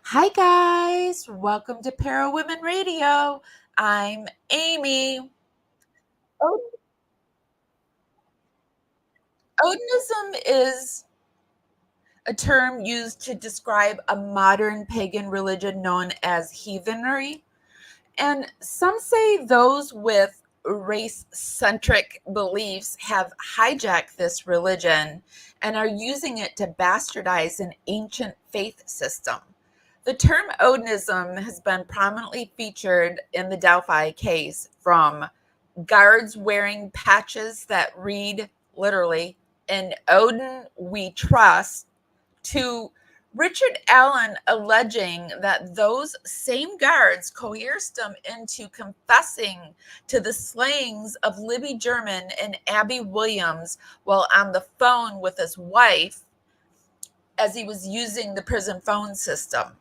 Hi, guys. Welcome to Para Women Radio. I'm Amy. Od- Odinism is a term used to describe a modern pagan religion known as heathenry. And some say those with race centric beliefs have hijacked this religion and are using it to bastardize an ancient faith system. The term Odinism has been prominently featured in the Delphi case, from guards wearing patches that read literally, "In Odin we trust," to Richard Allen alleging that those same guards coerced him into confessing to the slayings of Libby German and Abby Williams while on the phone with his wife as he was using the prison phone system.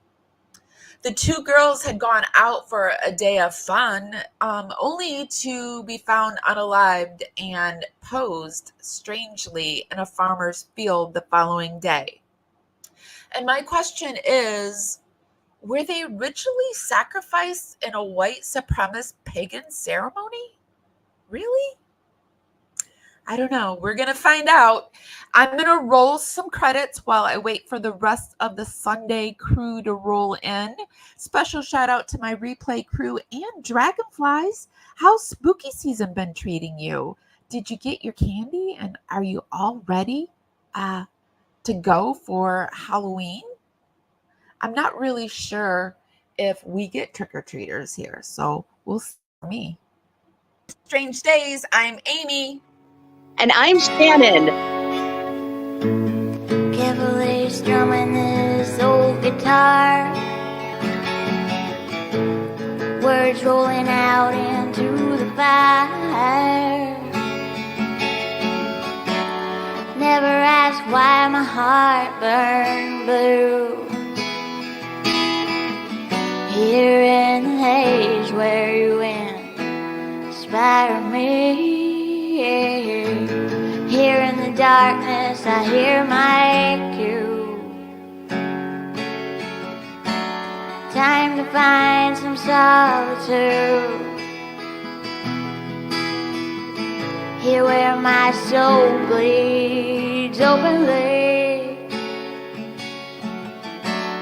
The two girls had gone out for a day of fun, only to be found unalived and posed strangely in a farmer's field the following day. And my question is, were they ritually sacrificed in a white supremacist pagan ceremony? Really? I don't know. We're going to find out. I'm going to roll some credits while I wait for the rest of the Sunday crew to roll in. Special shout out to my replay crew and Dragonflies. How's spooky season been treating you? Did you get your candy and are you all ready to go for Halloween? I'm not really sure if we get trick or treaters here, so we'll see. Me. Strange Days. I'm Amy. And I'm Shannon. Carefully strumming this old guitar, words rolling out into the fire. Never asked why my heart burned blue. Here in the haze where you inspire me. Here in the darkness I hear my cue. Time to find some solitude. Here where my soul bleeds openly,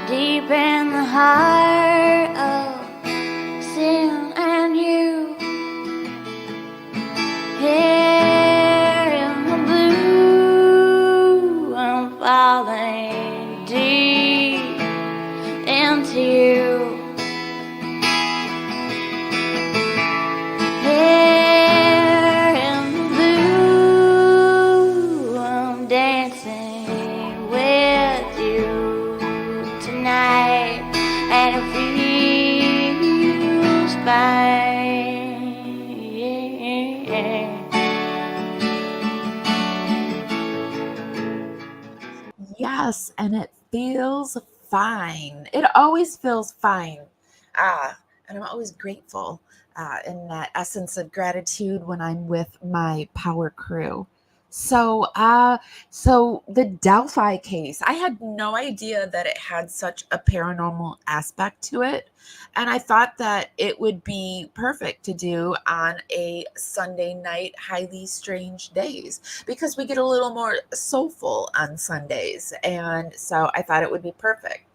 deep in the heart of sin and you. Here in the blue, I'm falling deep into you. Here in the blue, I'm dancing with you tonight, and it feels fine. Yes, and it feels fine. It always feels fine. And I'm always grateful in that essence of gratitude when I'm with my power crew. So the Delphi case, I had no idea that it had such a paranormal aspect to it. And I thought that it would be perfect to do on a Sunday night, highly strange days, because we get a little more soulful on Sundays. And so I thought it would be perfect.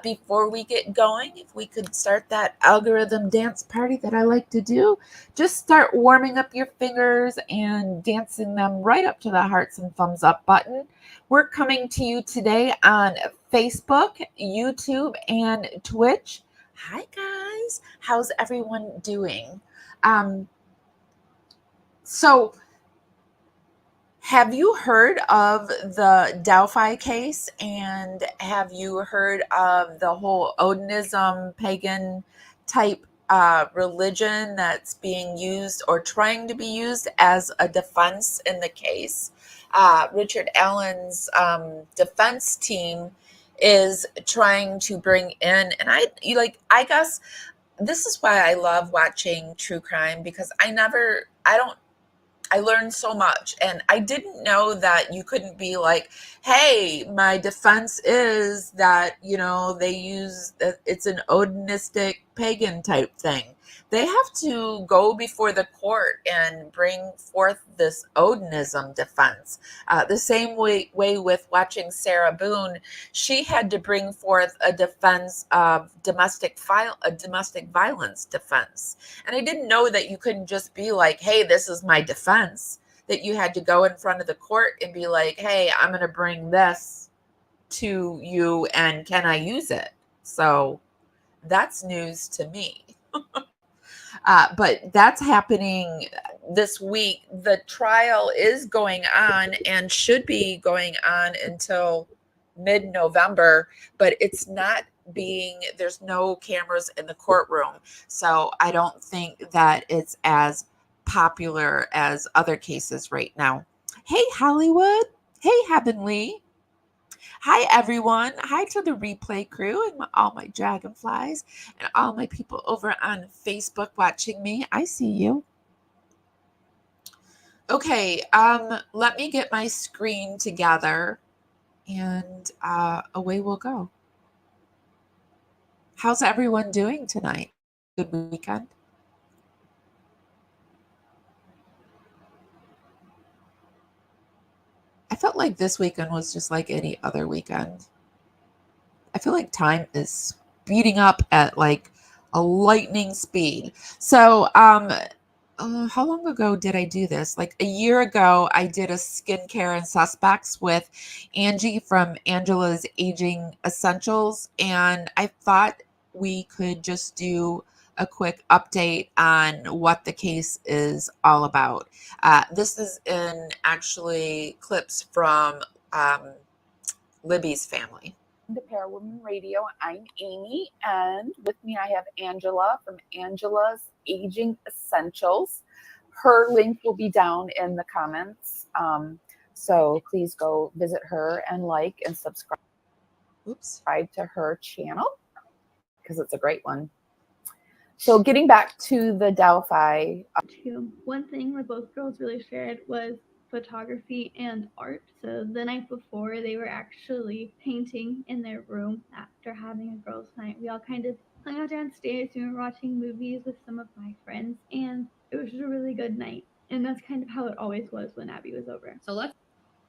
Before we get going, if we could start that algorithm dance party that I like to do, just start warming up your fingers and dancing them right up to the hearts and thumbs up button. We're coming to you today on Facebook, YouTube, and Twitch. Hi, guys. How's everyone doing? Um, so, have you heard of the Delphi case, and have you heard of the whole Odinism pagan type religion that's being used or trying to be used as a defense in the case? Richard Allen's defense team is trying to bring in, and I guess this is why I love watching true crime, because I I learned so much, and I didn't know that you couldn't be like, hey, my defense is that, they use it's an Odinistic pagan type thing. They have to go before the court and bring forth this Odinism defense. The same way with watching Sarah Boone, she had to bring forth a defense of a domestic violence defense. And I didn't know that you couldn't just be like, hey, this is my defense, that you had to go in front of the court and be like, hey, I'm going to bring this to you, and can I use it? So that's news to me. But that's happening this week. The trial is going on and should be going on until mid-November, but there's no cameras in the courtroom. So I don't think that it's as popular as other cases right now. Hey, Hollywood. Hey, Heavenly. Hi, everyone. Hi to the replay crew and all my dragonflies and all my people over on Facebook watching me. I see you. Okay, let me get my screen together and away we'll go. How's everyone doing tonight? Good weekend? I felt like this weekend was just like any other weekend. I feel like time is speeding up at like a lightning speed. So, how long ago did I do this? Like a year ago, I did a skincare and suspects with Angie from Angela's Aging Essentials. And I thought we could just do a quick update on what the case is all about. This is in actually clips from Libby's family. To Parawoman Radio. I'm Amy, and with me I have Angela from Angela's Aging Essentials. Her link will be down in the comments, so please go visit her and like and subscribe to her channel because it's a great one. So getting back to the Delphi. One thing that both girls really shared was photography and art. So the night before, they were actually painting in their room after having a girls' night. We all kind of hung out downstairs. We were watching movies with some of my friends, and it was just a really good night. And that's kind of how it always was when Abby was over.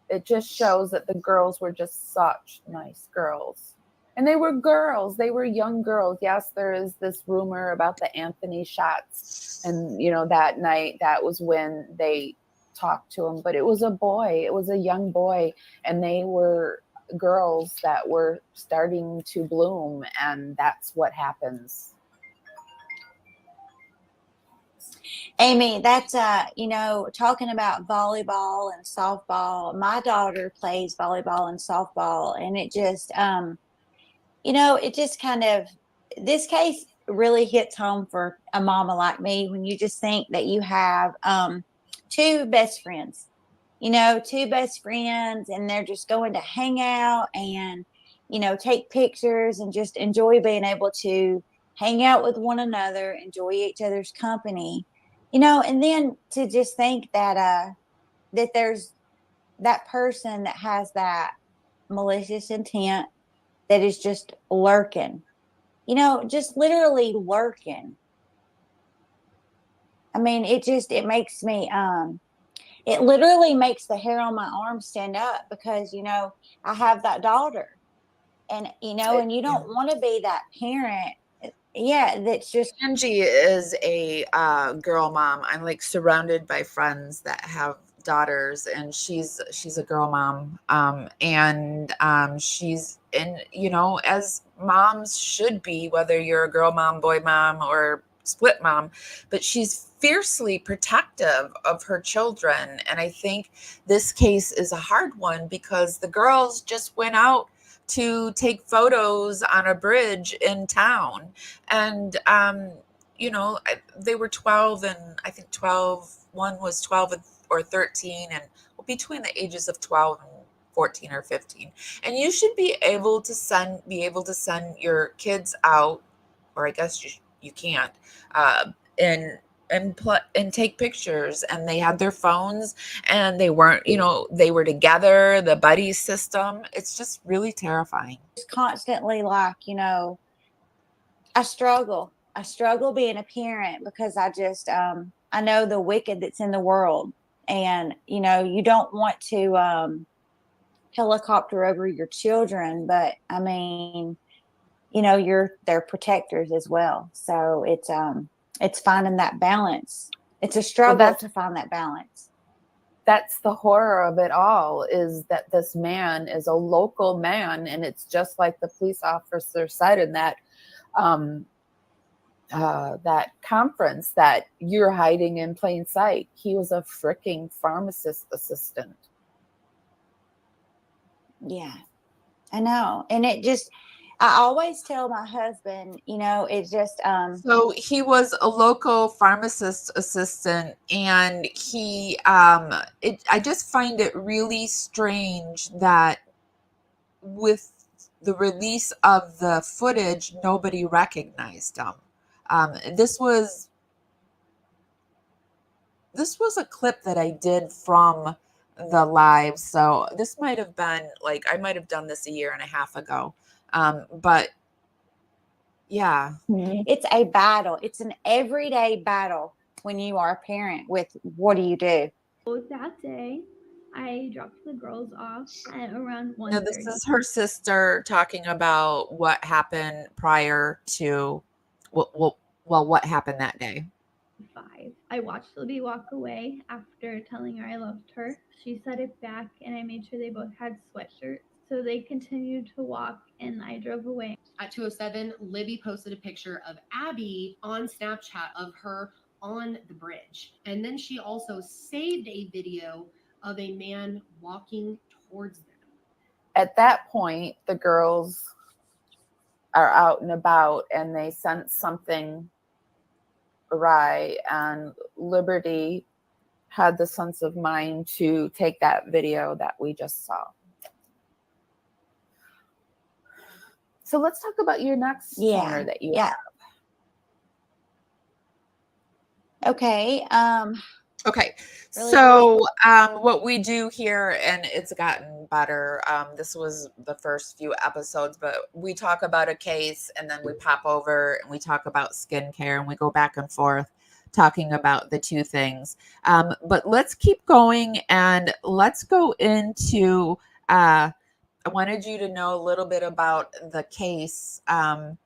It just shows that the girls were just such nice girls. And they were girls. They were young girls. Yes, there is this rumor about the Anthony shots. And, that night, that was when they talked to him. But it was a boy. It was a young boy. And they were girls that were starting to bloom. And that's what happens. Amy, that's talking about volleyball and softball. My daughter plays volleyball and softball, and it just it just kind of, this case really hits home for a mama like me when you just think that you have two best friends, and they're just going to hang out and, take pictures and just enjoy being able to hang out with one another, enjoy each other's company, and then to just think that that there's that person that has that malicious intent that is just lurking, just literally lurking. I mean, it makes me, it literally makes the hair on my arm stand up because, I have that daughter and, and you don't want to be that parent. Yeah, that's just. Angie is a girl mom. I'm like surrounded by friends that have daughters, and she's a girl mom, and she's in, as moms should be, whether you're a girl mom, boy mom, or split mom, but she's fiercely protective of her children. And I think this case is a hard one because the girls just went out to take photos on a bridge in town, and they were 12, and I think 12, one was 12 or 13, and between the ages of 12 and 14 or 15. And you should be able to send your kids out, or I guess you can't, in and take pictures, and they had their phones, and they weren't, they were together, the buddy system. It's just really terrifying. It's constantly like, I struggle being a parent because I know the wicked that's in the world, and you don't want to helicopter over your children, but I mean, you're their protectors as well. So it's finding that balance. It's a struggle to find that balance. That's the horror of it all, is that this man is a local man, and it's just like the police officer said in that that conference, that you're hiding in plain sight. He was a freaking pharmacist assistant. Yeah, I know. And I always tell my husband, it's just So he was a local pharmacist assistant, and I just find it really strange that with the release of the footage, nobody recognized him. This was a clip that I did from the live, so this might have been I might have done this a year and a half ago. But yeah, it's a battle. It's an everyday battle when you are a parent with what do you do? So that day, I dropped the girls off at around 1:30. no, this is her sister talking about what happened prior to what happened that day. 5. I watched Libby walk away after telling her I loved her. She said it back, and I made sure they both had sweatshirts. So they continued to walk, and I drove away. At 2:07, Libby posted a picture of Abby on Snapchat of her on the bridge. And then she also saved a video of a man walking towards them. At that point, the girls are out and about, and they sense something awry, and Liberty had the sense of mind to take that video that we just saw. So let's talk about your next stoner that you have. Okay. Okay. Really So what we do here, and it's gotten better. This was the first few episodes, but we talk about a case, and then we pop over and we talk about skincare, and we go back and forth talking about the two things. But let's keep going, and let's go into I wanted you to know a little bit about the case. And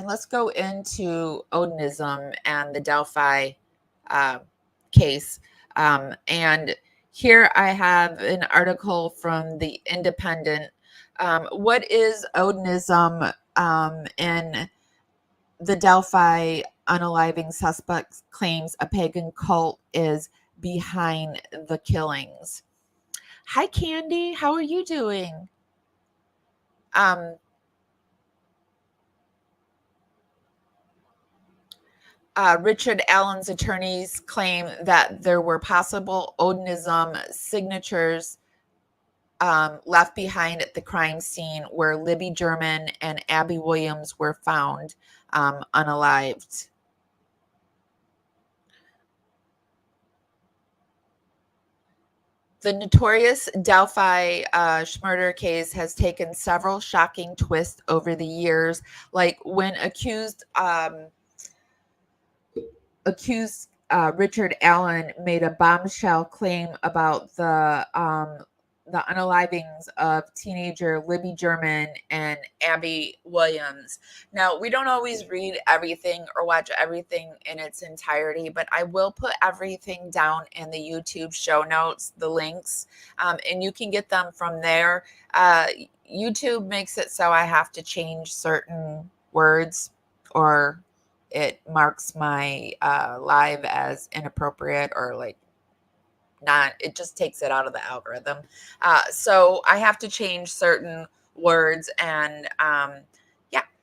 let's go into Odinism and the Delphi case. And here I have an article from the Independent. What is Odinism? In the Delphi unaliving suspects claims a pagan cult is behind the killings. Hi, Candy. How are you doing? Richard Allen's attorneys claim that there were possible Odinism signatures left behind at the crime scene where Libby German and Abby Williams were found unalived. The notorious Delphi murder case has taken several shocking twists over the years, like when accused Richard Allen made a bombshell claim about the unalivings of teenager Libby German and Abby Williams. Now, we don't always read everything or watch everything in its entirety, but I will put everything down in the YouTube show notes, the links, and you can get them from there. YouTube makes it so I have to change certain words, or it marks my live as inappropriate, or not, it just takes it out of the algorithm. So I have to change certain words, and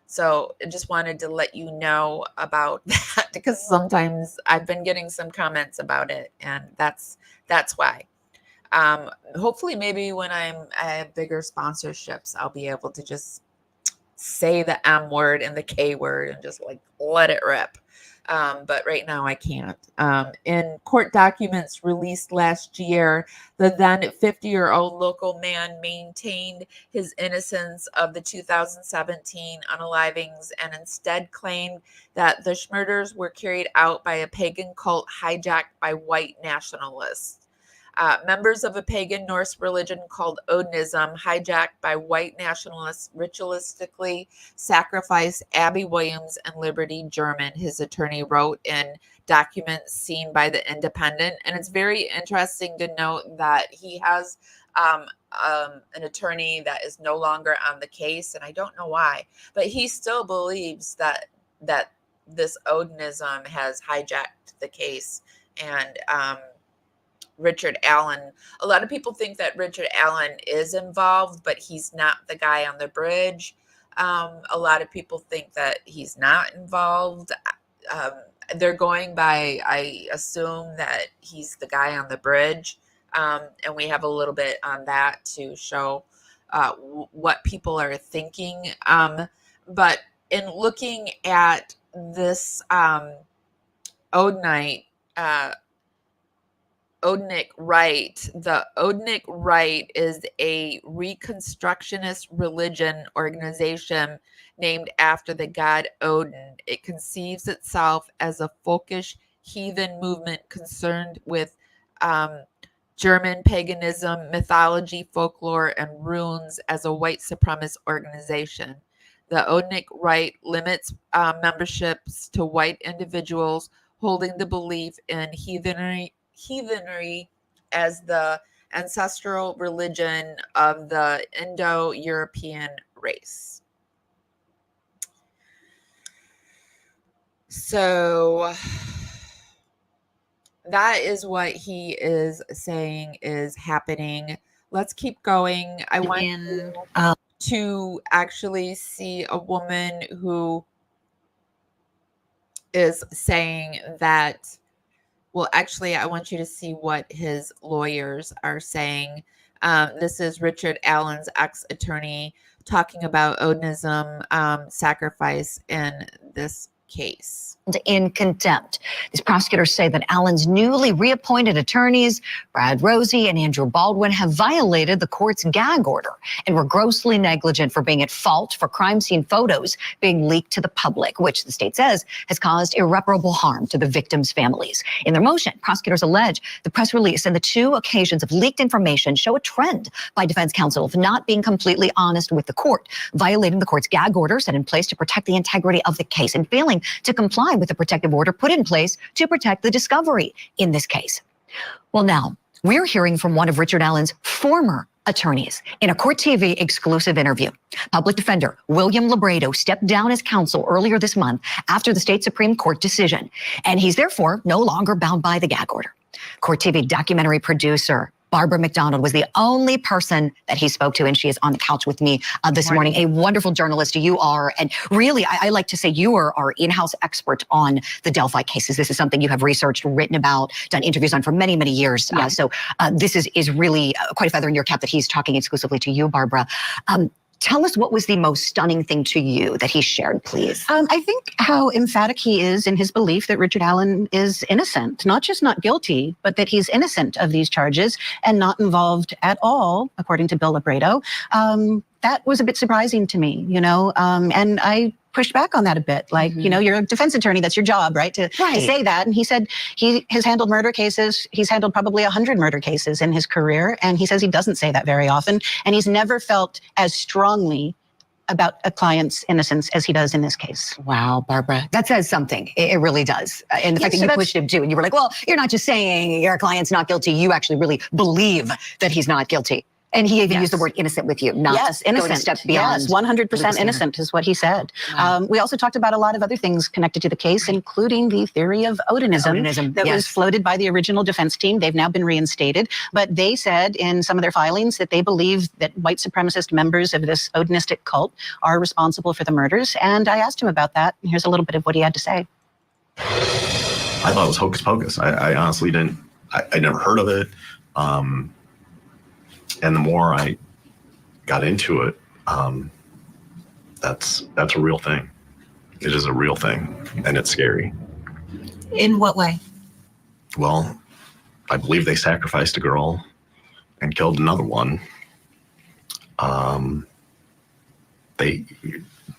so I just wanted to let you know about that, because sometimes I've been getting some comments about it, and that's why. Hopefully maybe when I have bigger sponsorships, I'll be able to just say the M word and the K word and just let it rip. but right now I can't. In court documents released last year, the then 50-year-old local man maintained his innocence of the 2017 unalivings and instead claimed that the murders were carried out by a pagan cult hijacked by white nationalists. Members of a pagan Norse religion called Odinism, hijacked by white nationalists, ritualistically sacrificed Abby Williams and Liberty German, his attorney wrote in documents seen by The Independent. And it's very interesting to note that he has an attorney that is no longer on the case, and I don't know why, but he still believes that this Odinism has hijacked the case. And Richard Allen, a lot of people think that Richard Allen is involved, but he's not the guy on the bridge. A lot of people think that he's not involved. They're going by, I assume that he's the guy on the bridge. And we have a little bit on that to show what people are thinking. But in looking at this Odinite, Odinic Rite. The Odinic Rite is a Reconstructionist religion organization named after the god Odin. It conceives itself as a folkish heathen movement concerned with German paganism, mythology, folklore, and runes as a white supremacist organization. The Odinic Rite limits memberships to white individuals holding the belief in heathenry as the ancestral religion of the Indo-European race. So that is what he is saying is happening. Let's keep going. I want to actually see a woman who is saying that, well, actually, I want you to see what his lawyers are saying. This is Richard Allen's ex-attorney talking about Odinism, Sacrafice in this case. In contempt. These prosecutors say that Allen's newly reappointed attorneys, Brad Rosie and Andrew Baldwin, have violated the court's gag order and were grossly negligent for being at fault for crime scene photos being leaked to the public, which the state says has caused irreparable harm to the victims' families. In their motion, prosecutors allege the press release and the 2 occasions of leaked information show a trend by defense counsel of not being completely honest with the court, violating the court's gag order set in place to protect the integrity of the case and failing to comply with the protective order put in place to protect the discovery in this case. Well, now we're hearing from one of Richard Allen's former attorneys in a Court TV exclusive interview. Public defender William Labredo stepped down as counsel earlier this month after the state Supreme Court decision, and he's therefore no longer bound by the gag order. Court TV documentary producer Barbara McDonald was the only person that he spoke to, and she is on the couch with me this morning. A wonderful journalist you are, and really, I like to say you are our in-house expert on the Delphi cases. This is something you have researched, written about, done interviews on for many, many years. So this is really quite a feather in your cap that he's talking exclusively to you, Barbara. Tell us what was the most stunning thing to you that he shared, please. I think how emphatic he is in his belief that Richard Allen is innocent, not just not guilty, but that he's innocent of these charges and not involved at all, according to Bill Labredo. That was a bit surprising to me, and I pushed back on that a bit. Like, you're a defense attorney, that's your job, right? To say that. And he said he has handled murder cases. He's handled probably 100 murder cases in his career. And he says he doesn't say that very often. And he's never felt as strongly about a client's innocence as he does in this case. Wow, Barbara, that says something. It really does. And the fact that you pushed him too, and you were like, well, you're not just saying your client's not guilty. You actually really believe that he's not guilty. And he even used the word innocent with you, not innocent. Step beyond. Yes, 100% innocent is what he said. Wow. We also talked about a lot of other things connected to the case, including the theory of Odinism that was floated by the original defense team. They've now been reinstated. But they said in some of their filings that they believe that white supremacist members of this Odinistic cult are responsible for the murders. And I asked him about that. And here's a little bit of what he had to say. I thought it was hocus pocus. I honestly didn't, I never heard of it. And the more I got into it, that's a real thing. It is a real thing, and it's scary. In what way? Well, I believe they sacrificed a girl and killed another one.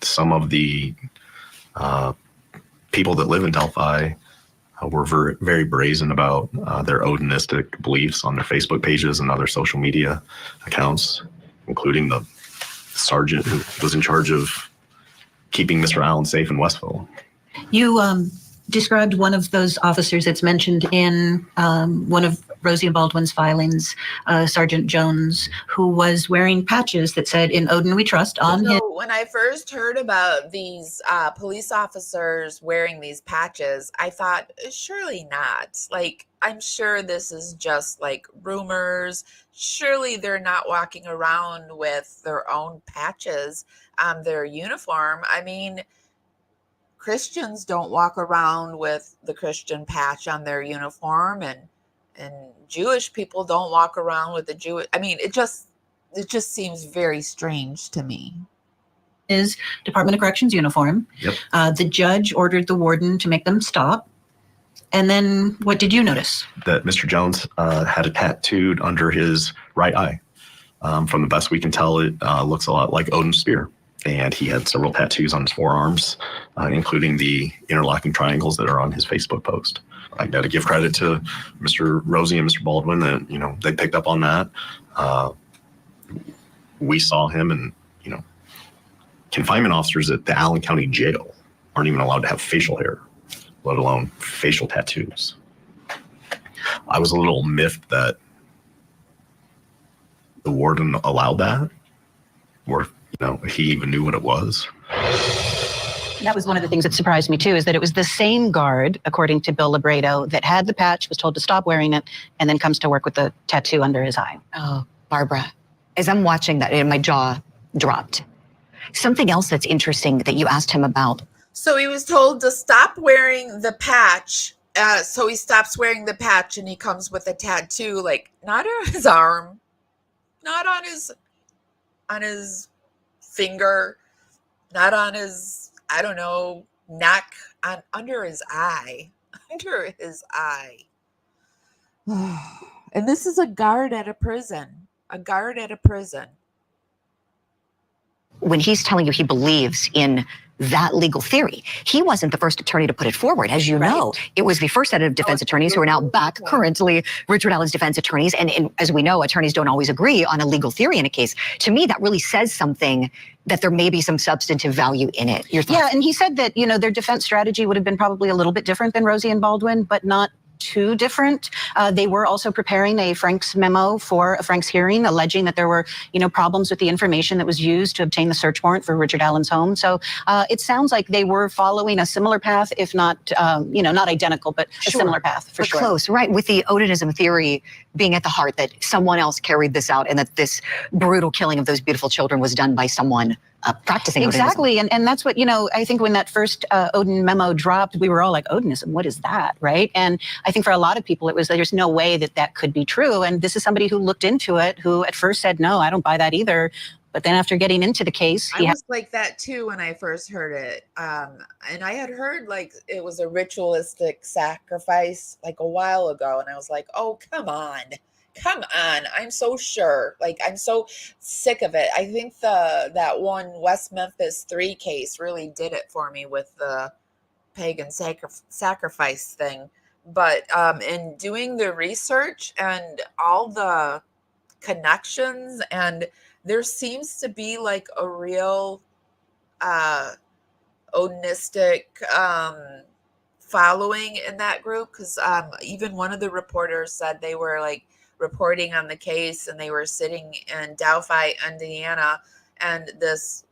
Some of the people that live in Delphi were very, very brazen about their Odinistic beliefs on their Facebook pages and other social media accounts, including the sergeant who was in charge of keeping Mr. Allen safe in Westville. You described one of those officers that's mentioned in one of Rosie and Baldwin's filings, Sergeant Jones, who was wearing patches that said, "In Odin we trust," on his. When I first heard about these police officers wearing these patches, I thought, surely not. Like, I'm sure this is just like rumors. Surely they're not walking around with their own patches on their uniform. I mean, Christians don't walk around with the Christian patch on their uniform, and Jewish people don't walk around with the Jewish. I mean, it just seems very strange to me. His Department of Corrections uniform. Yep. The judge ordered the warden to make them stop. And then what did you notice? That Mr. Jones had it tattooed under his right eye. From the best we can tell, it looks a lot like Odin's spear. And he had several tattoos on his forearms, including the interlocking triangles that are on his Facebook post. I got to give credit to Mr. Rosie and Mr. Baldwin that, they picked up on that. We saw him, and, confinement officers at the Allen County Jail aren't even allowed to have facial hair, let alone facial tattoos. I was a little miffed that the warden allowed that, or, he even knew what it was. That was one of the things that surprised me too, is that it was the same guard, according to Bill Libredo, that had the patch, was told to stop wearing it, and then comes to work with the tattoo under his eye. Oh, Barbara, as I'm watching that, and my jaw dropped. Something else that's interesting that you asked him about. So he was told to stop wearing the patch. So he stops wearing the patch, and he comes with a tattoo, like not on his arm, not on his finger, not on his, I don't know, neck, under his eye. Under his eye. And this is a guard at a prison. A guard at a prison. When he's telling you he believes in that legal theory, he wasn't the first attorney to put it forward. As you know, it was the first set of defense attorneys who are now back currently Richard Allen's defense attorneys. And as we know, attorneys don't always agree on a legal theory in a case. To me, that really says something, that there may be some substantive value in it. Your thoughts? Yeah, and he said that, their defense strategy would have been probably a little bit different than Rosie and Baldwin, but not too different. They were also preparing a Frank's memo for a Frank's hearing, alleging that there were, problems with the information that was used to obtain the search warrant for Richard Allen's home. So it sounds like they were following a similar path, if not, not identical, but a similar path for sure. Close, right? With the Odinism theory being at the heart, that someone else carried this out, and that this brutal killing of those beautiful children was done by someone practicing exactly. Odinism. And that's what, I think when that first Odin memo dropped, we were all like, Odinism, what is that, right? And I think for a lot of people, it was, there's no way that could be true. And this is somebody who looked into it, who at first said, no, I don't buy that either. But then after getting into the case, I was like that too when I first heard it. And I had heard like it was a ritualistic sacrifice like a while ago. And I was like, oh, come on. I'm so sure. Like, I'm so sick of it. I think that one West Memphis 3 case really did it for me with the pagan sacrifice thing. But in doing the research and all the connections, and there seems to be like a real Odinistic following in that group, because even one of the reporters said they were like reporting on the case, and they were sitting in Delphi, Indiana, and this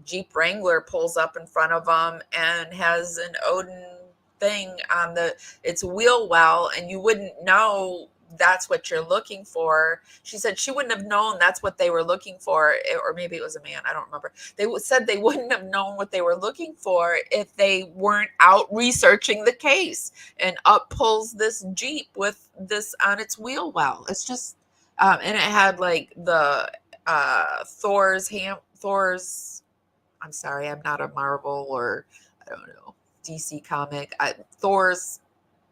Jeep Wrangler pulls up in front of them and has an Odin thing on its wheel well, and you wouldn't know that's what you're looking for. She said she wouldn't have known that's what they were looking for, or maybe it was a man, I don't remember. They said they wouldn't have known what they were looking for if they weren't out researching the case. And up pulls this Jeep with this on its wheel well. It's just and it had like the Thor's I'm sorry, I'm not a Marvel or I don't know DC comic, Thor's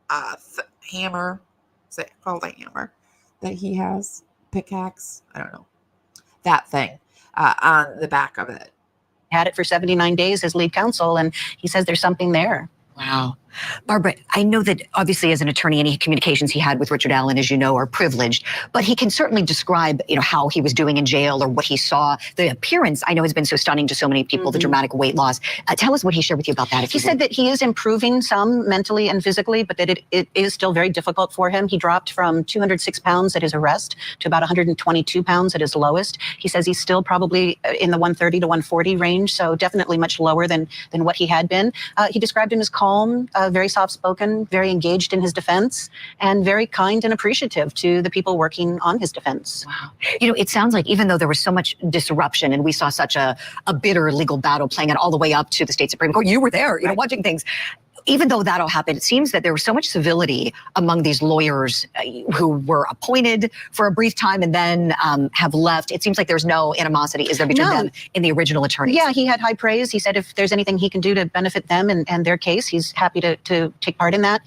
hammer. Is it called a hammer that he has? Pickaxe? I don't know. That thing on the back of it. Had it for 79 days as lead counsel, and he says there's something there. Wow. Barbara, I know that obviously as an attorney, any communications he had with Richard Allen, as you know, are privileged, but he can certainly describe, how he was doing in jail or what he saw. The appearance, I know, has been so stunning to so many people, the dramatic weight loss. Tell us what he shared with you about that. He said that he is improving some mentally and physically, but that it is still very difficult for him. He dropped from 206 pounds at his arrest to about 122 pounds at his lowest. He says he's still probably in the 130 to 140 range, so definitely much lower than what he had been. He described him as calm, very soft-spoken, very engaged in his defense, and very kind and appreciative to the people working on his defense. Wow. It sounds like even though there was so much disruption and we saw such a bitter legal battle playing out all the way up to the state Supreme Court, you were there, watching things. Even though that all happened, it seems that there was so much civility among these lawyers who were appointed for a brief time and then have left. It seems like there's no animosity, is there, between them and the original attorneys? Yeah, he had high praise. He said if there's anything he can do to benefit them and their case, he's happy to take part in that.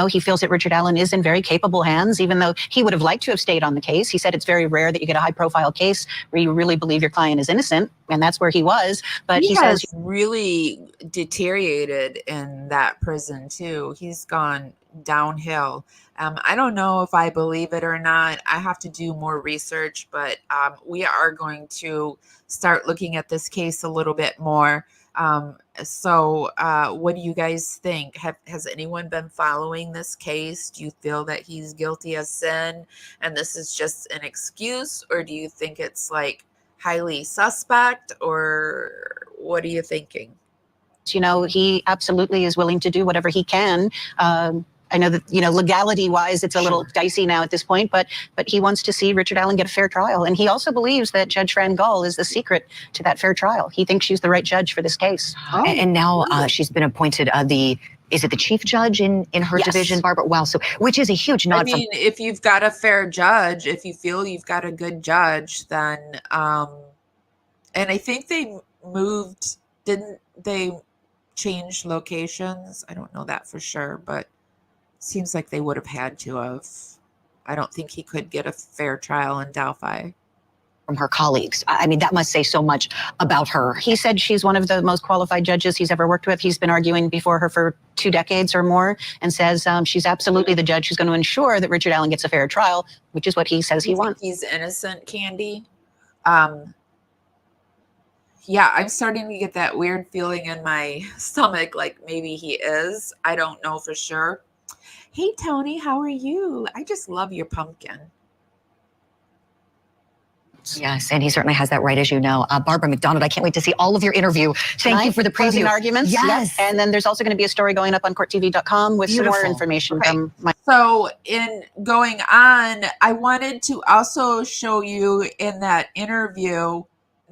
He feels that Richard Allen is in very capable hands, even though he would have liked to have stayed on the case. He said it's very rare that you get a high-profile case where you really believe your client is innocent, and that's where he was. But he says really deteriorated in that prison too. He's gone downhill. I don't know if I believe it or not. I have to do more research, but we are going to start looking at this case a little bit more. So what do you guys think? Has anyone been following this case? Do you feel that he's guilty as sin and this is just an excuse, or do you think it's like highly suspect, or what are you thinking? He absolutely is willing to do whatever he can. I know that, legality-wise, it's a little dicey now at this point, but he wants to see Richard Allen get a fair trial. And he also believes that Judge Fran Gull is the secret to that fair trial. He thinks she's the right judge for this case. And now she's been appointed is it the chief judge in her division, Barbara? Wow. So, which is a huge nod. If you've got a fair judge, if you feel you've got a good judge, then, and I think they moved, didn't they change locations? I don't know that for sure, but seems like they would have had to have. I don't think he could get a fair trial in Delphi. From her colleagues. I mean, that must say so much about her. He said she's one of the most qualified judges he's ever worked with. He's been arguing before her for 2 decades or more, and says she's absolutely the judge who's going to ensure that Richard Allen gets a fair trial, which is what he says he wants. He's innocent, Candy. Yeah, I'm starting to get that weird feeling in my stomach, like maybe he is. I don't know for sure. Hey, Tony, how are you? I just love your pumpkin. Yes, and he certainly has that right, as you know. Barbara McDonald, I can't wait to see all of your interview. Thank you for the closing preview. Arguments. Yes. And then there's also going to be a story going up on courttv.com with some more information from my... So in going on, I wanted to also show you in that interview,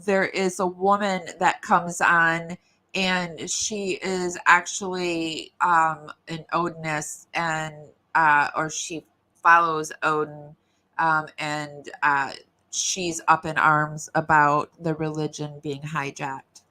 there is a woman that comes on, and she is actually an Odinist, and or she follows Odin, and she's up in arms about the religion being hijacked.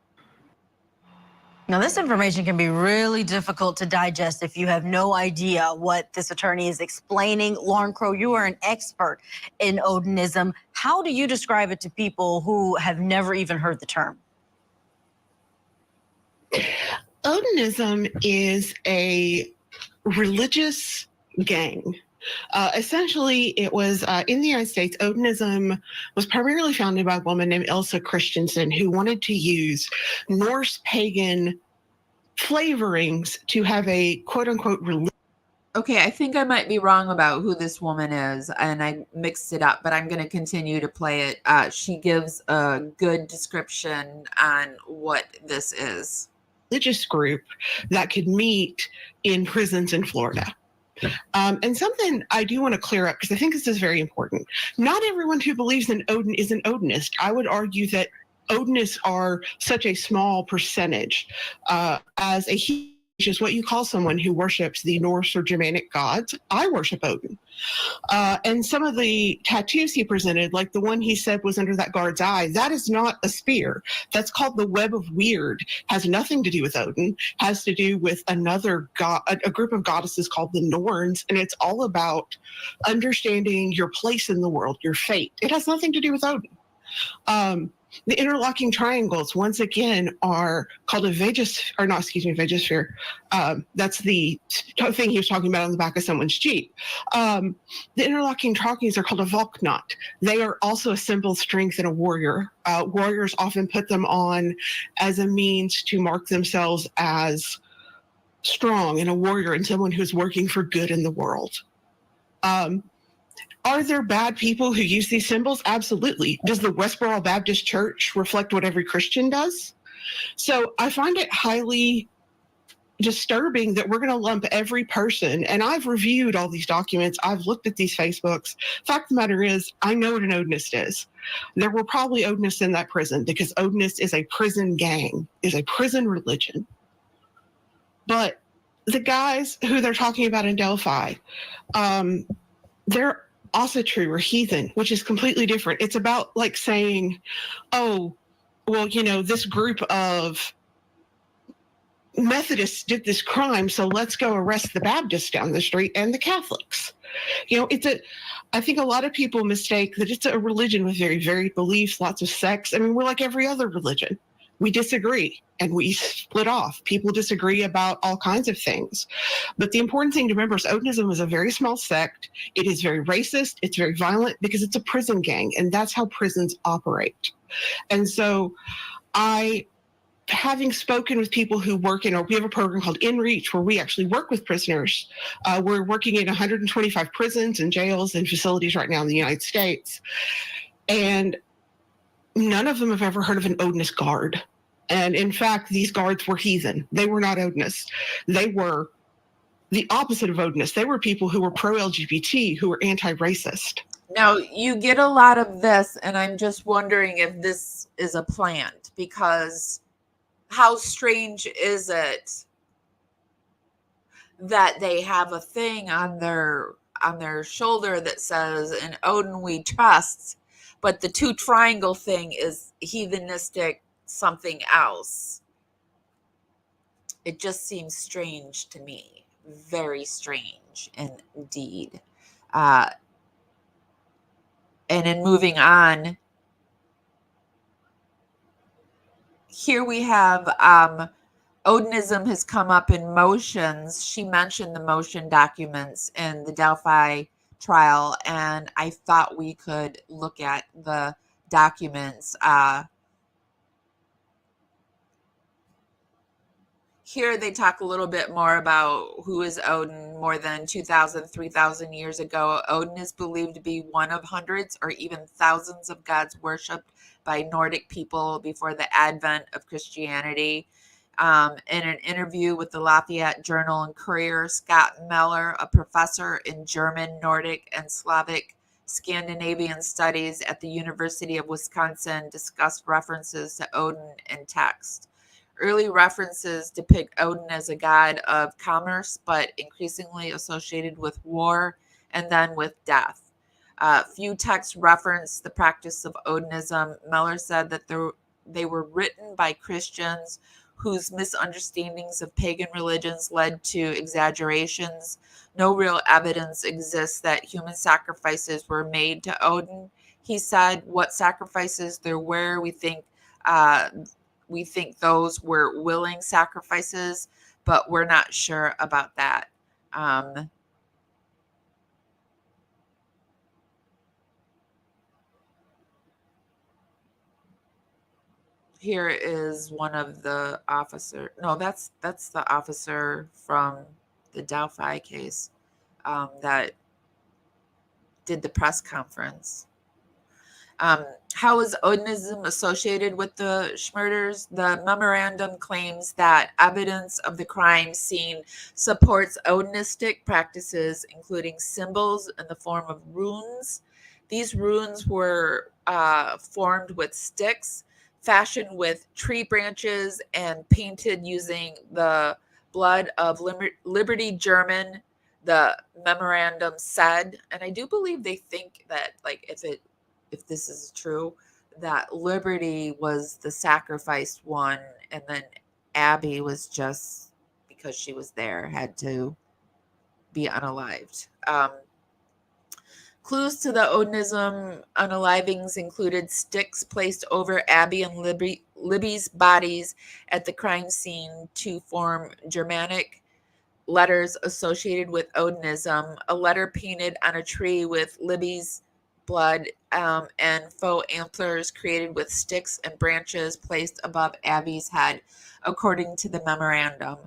Now, this information can be really difficult to digest if you have no idea what this attorney is explaining. Lauren Crow, you are an expert in Odinism. How do you describe it to people who have never even heard the term? Odinism is a religious gang. Essentially, it was in the United States. Odinism was primarily founded by a woman named Elsa Christensen, who wanted to use Norse pagan flavorings to have a quote-unquote religion. Okay, I think I might be wrong about who this woman is, and I mixed it up, but I'm going to continue to play it. She gives a good description on what this is. Religious group that could meet in prisons in Florida. And something I do want to clear up, because I think this is very important. Not everyone who believes in Odin is an Odinist. I would argue that Odinists are such a small percentage. As a which is what you call someone who worships the Norse or Germanic gods. I worship Odin. And some of the tattoos he presented, like the one he said was under that guard's eye, that is not a spear. That's called the Web of Weird. Has nothing to do with Odin. Has to do with another god, a group of goddesses called the Norns, and it's all about understanding your place in the world, your fate. It has nothing to do with Odin. The interlocking triangles, once again, are called a Vegasphere. That's the thing he was talking about on the back of someone's Jeep. The interlocking triangles are called a Volknot. They are also a symbol of strength in a warrior. Warriors often put them on as a means to mark themselves as strong and a warrior and someone who's working for good in the world. Are there bad people who use these symbols? Absolutely. Does the Westboro Baptist Church reflect what every Christian does? So I find it highly disturbing that we're going to lump every person, and I've reviewed all these documents, I've looked at these Facebooks. Fact of the matter is, I know what an Odinist is. There were probably Odinists in that prison because Odinist is a prison gang, is a prison religion. But the guys who they're talking about in Delphi, they're Ossetry or heathen, which is completely different. It's about like saying, oh, well, this group of Methodists did this crime, so let's go arrest the Baptists down the street and the Catholics. I think a lot of people mistake that it's a religion with very varied beliefs, lots of sects. I mean, we're like every other religion. We disagree and we split off. People disagree about all kinds of things. But the important thing to remember is Odinism is a very small sect. It is very racist. It's very violent because it's a prison gang, and that's how prisons operate. And so having spoken with people who work we have a program called InReach where we actually work with prisoners. We're working in 125 prisons and jails and facilities right now in the United States. And none of them have ever heard of an Odinist guard. And in fact, these guards were heathen. They were not Odinists. They were the opposite of Odinists. They were people who were pro-LGBT, who were anti-racist. Now, you get a lot of this, and I'm just wondering if this is a plant, because how strange is it that they have a thing on their shoulder that says, "In Odin we trust," but the two triangle thing is heathenistic something else. It just seems strange to me. Very strange indeed. And in moving on, here we have Odinism has come up in motions. She mentioned the motion documents in the Delphi trial, and I thought we could look at the documents. Here they talk a little bit more about who is Odin. More than 2,000, 3,000 years ago, Odin is believed to be one of hundreds or even thousands of gods worshipped by Nordic people before the advent of Christianity. In an interview with the Lafayette Journal and Courier, Scott Meller, a professor in German, Nordic, and Slavic Scandinavian studies at the University of Wisconsin, discussed references to Odin in text. Early references depict Odin as a god of commerce, but increasingly associated with war and then with death. Few texts reference the practice of Odinism. Meller said that they were written by Christians whose misunderstandings of pagan religions led to exaggerations. No real evidence exists that human sacrifices were made to Odin. He said what sacrifices there were, we think those were willing sacrifices, but we're not sure about that. Here is one of the officer. No, that's the officer from the Delphi case that did the press conference. How is Odinism associated with the Schmurders? The memorandum claims that evidence of the crime scene supports Odinistic practices, including symbols in the form of runes. These runes were formed with sticks, fashioned with tree branches, and painted using the blood of Liberty German, the memorandum said, and I do believe they think that, like, if this is true, that Liberty was the sacrificed one, and then Abby was just, because she was there, had to be unalived. Clues to the Odinism unalivings included sticks placed over Abby and Libby's bodies at the crime scene to form Germanic letters associated with Odinism, a letter painted on a tree with Libby's blood, and faux antlers created with sticks and branches placed above Abby's head, according to the memorandum.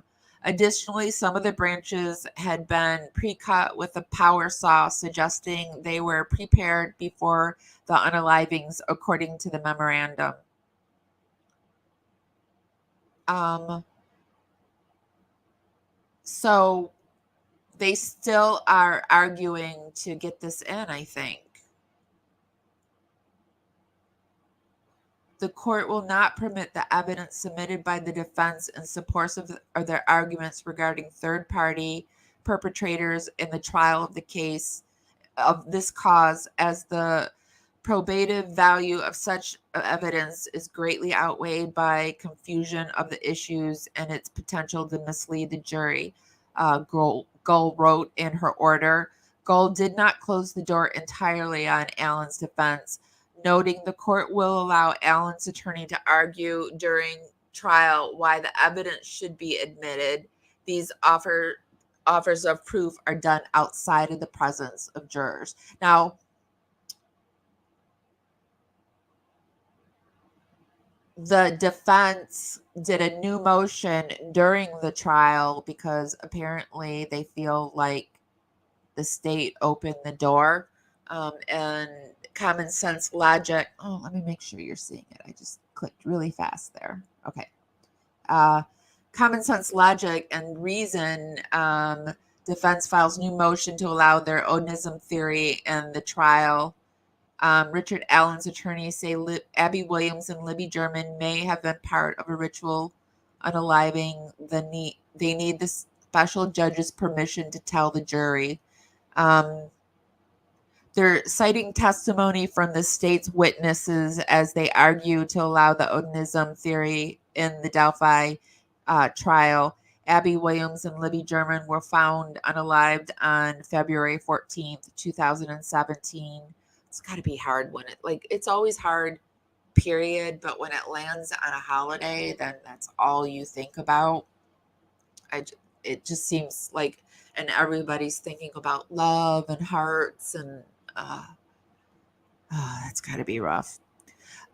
Additionally, some of the branches had been pre-cut with a power saw, suggesting they were prepared before the unalivings, according to the memorandum. So they still are arguing to get this in, I think. The court will not permit the evidence submitted by the defense in support of their arguments regarding third-party perpetrators in the trial of the case of this cause, as the probative value of such evidence is greatly outweighed by confusion of the issues and its potential to mislead the jury. Gull wrote in her order. Gull did not close the door entirely on Allen's defense, noting the court will allow Allen's attorney to argue during trial why the evidence should be admitted. These offers of proof are done outside of the presence of jurors. Now, the defense did a new motion during the trial because apparently they feel like the state opened the door, and common sense logic. Oh, let me make sure you're seeing it. I just clicked really fast there. Okay. Common sense logic and reason, defense files new motion to allow their Odinism theory in the trial. Richard Allen's attorneys say Abby Williams and Libby German may have been part of a ritual unaliving. They need the special judge's permission to tell the jury. They're citing testimony from the state's witnesses as they argue to allow the Odinism theory in the Delphi trial. Abby Williams and Libby German were found unalived on February 14th, 2017. It's got to be hard when it's always hard, period. But when it lands on a holiday, then that's all you think about. It just seems like, and everybody's thinking about love and hearts, and that's got to be rough.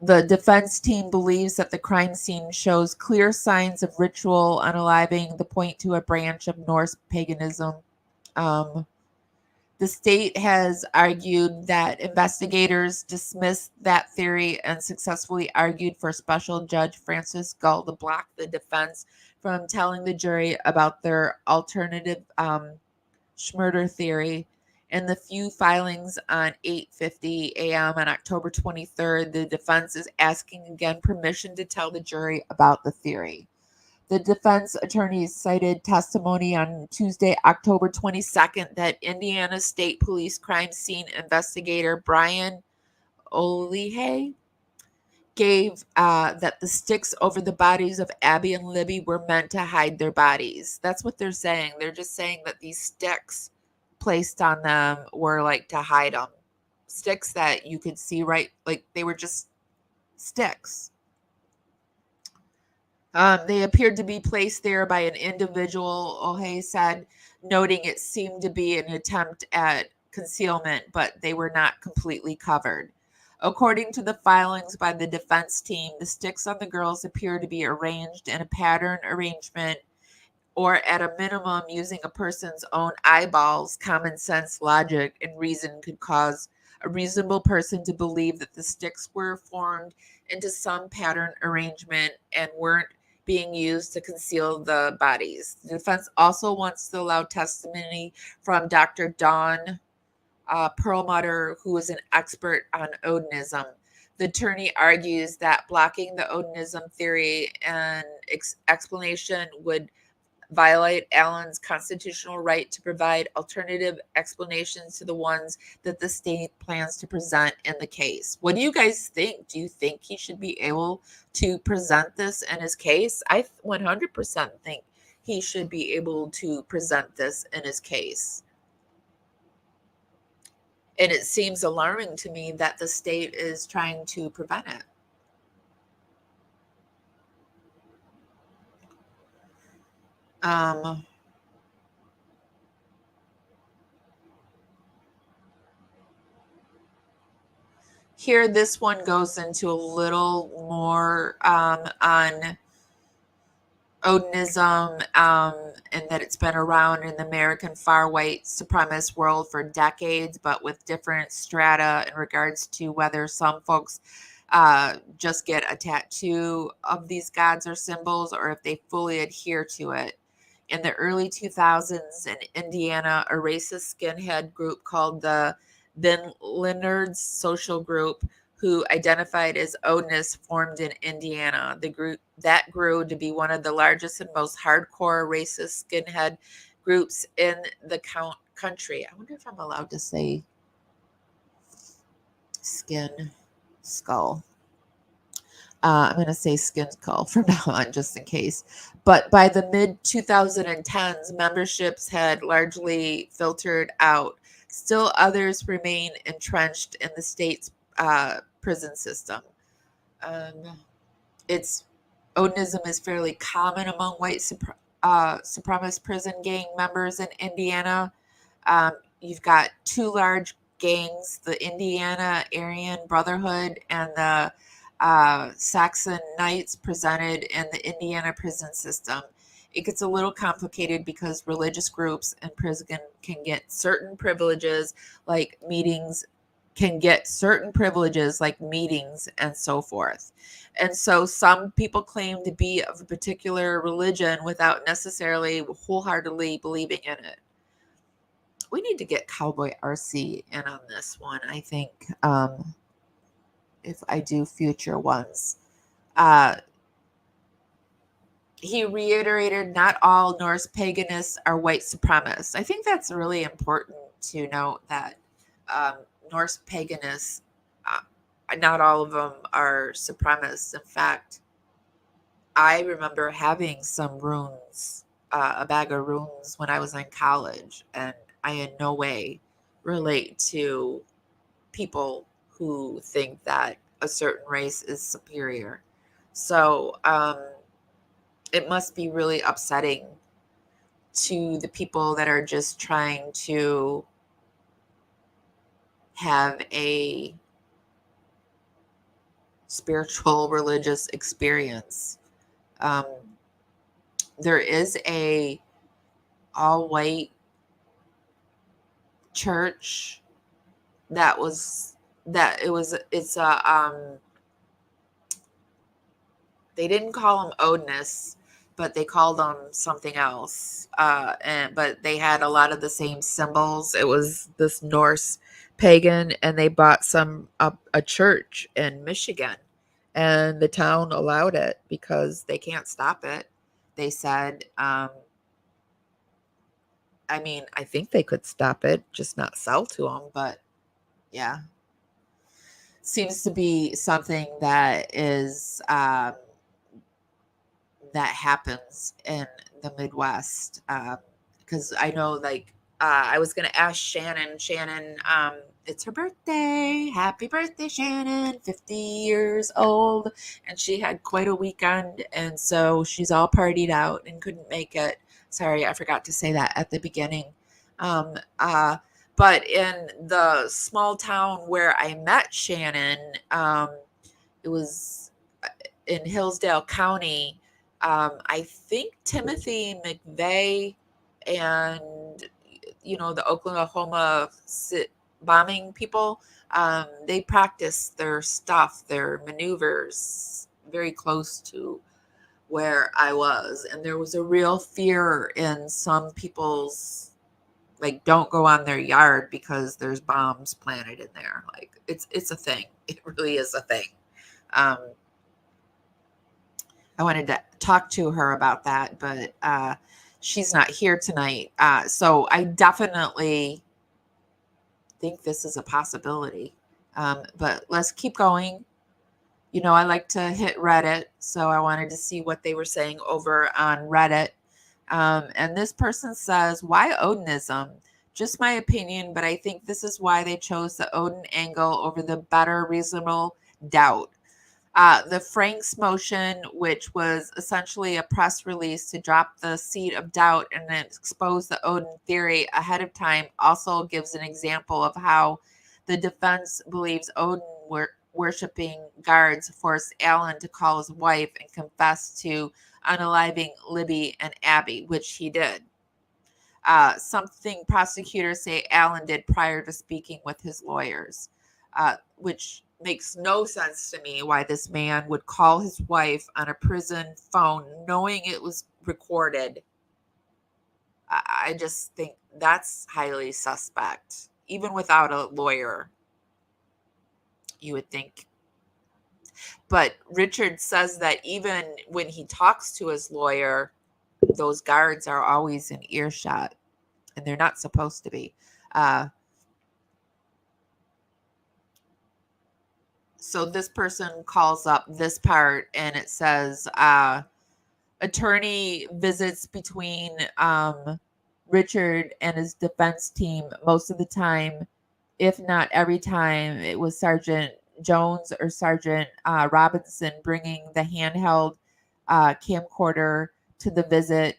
The defense team believes that the crime scene shows clear signs of ritual unaliving, the point to a branch of Norse paganism. The state has argued that investigators dismissed that theory and successfully argued for Special Judge Francis Gull to block the defense from telling the jury about their alternative Schmurder theory. In the few filings on 8:50 a.m. on October 23rd, the defense is asking again permission to tell the jury about the theory. The defense attorneys cited testimony on Tuesday, October 22nd, that Indiana State Police crime scene investigator Brian Olihey gave that the sticks over the bodies of Abby and Libby were meant to hide their bodies. That's what they're saying. They're just saying that these sticks placed on them were like to hide them. Sticks that you could see, right? Like they were just sticks. They appeared to be placed there by an individual, Ohe said, noting it seemed to be an attempt at concealment, but they were not completely covered. According to the filings by the defense team, the sticks on the girls appear to be arranged in a pattern arrangement, or at a minimum using a person's own eyeballs. Common sense, logic, and reason could cause a reasonable person to believe that the sticks were formed into some pattern arrangement and weren't being used to conceal the bodies. The defense also wants to allow testimony from Dr. Dawn Perlmutter, who is an expert on Odinism. The attorney argues that blocking the Odinism theory and explanation would violate Allen's constitutional right to provide alternative explanations to the ones that the state plans to present in the case. What do you guys think? Do you think he should be able to present this in his case? I 100% think he should be able to present this in his case. And it seems alarming to me that the state is trying to prevent it. Here, this one goes into a little more on Odinism, and that it's been around in the American far white supremacist world for decades, but with different strata in regards to whether some folks just get a tattoo of these gods or symbols, or if they fully adhere to it. In the early 2000s in Indiana, a racist skinhead group called the Then Leonard's Social Group, who identified as Odinists, formed in Indiana. The group that grew to be one of the largest and most hardcore racist skinhead groups in the country. I wonder if I'm allowed to say skin skull. I'm going to say skin skull from now on, just in case. But by the mid 2010s, memberships had largely filtered out. Still, others remain entrenched in the state's prison system. Odinism is fairly common among white supremacist prison gang members in Indiana. You've got two large gangs, the Indiana Aryan Brotherhood and the Saxon Knights, presented in the Indiana prison system. It gets a little complicated because religious groups in prison can get certain privileges like meetings, and so forth. And so some people claim to be of a particular religion without necessarily wholeheartedly believing in it. We need to get Cowboy RC in on this one, I think, if I do future ones. He reiterated not all Norse paganists are white supremacists. I think that's really important to note that Norse paganists, not all of them are supremacists. In fact, I remember having some runes, a bag of runes when I was in college, and I in no way relate to people who think that a certain race is superior. So it must be really upsetting to the people that are just trying to have a spiritual religious experience. There is a all-white church they didn't call them Odinists, but they called them something else. But they had a lot of the same symbols. It was this Norse pagan, and they bought a church in Michigan, and the town allowed it because they can't stop it. They said, I think they could stop it, just not sell to them. But yeah, seems to be something that is that happens in the Midwest, because I know, I was going to ask Shannon, it's her birthday. Happy birthday, Shannon, 50 years old. And she had quite a weekend, and so she's all partied out and couldn't make it. Sorry, I forgot to say that at the beginning. But in the small town where I met Shannon, it was in Hillsdale County. I think Timothy McVeigh and, the Oklahoma bombing people, they practice their stuff, their maneuvers very close to where I was. And there was a real fear in some people's, don't go on their yard because there's bombs planted in there. It's a thing. It really is a thing. I wanted to talk to her about that, but she's not here tonight. So I definitely think this is a possibility. But let's keep going. You know, I like to hit Reddit, so I wanted to see what they were saying over on Reddit. And this person says, why Odinism? Just my opinion, but I think this is why they chose the Odin angle over the better reasonable doubt. The Franks motion, which was essentially a press release to drop the seed of doubt and then expose the Odin theory ahead of time, also gives an example of how the defense believes Odin worshipping guards forced Alan to call his wife and confess to unaliving Libby and Abby, which he did. Something prosecutors say Alan did prior to speaking with his lawyers, which makes no sense to me why this man would call his wife on a prison phone knowing it was recorded. I just think that's highly suspect, even without a lawyer, you would think. But Richard says that even when he talks to his lawyer, those guards are always in earshot, and they're not supposed to be. So this person calls up this part, and it says, attorney visits between Richard and his defense team. Most of the time, if not every time, it was Sergeant Jones or Sergeant Robinson bringing the handheld camcorder to the visit.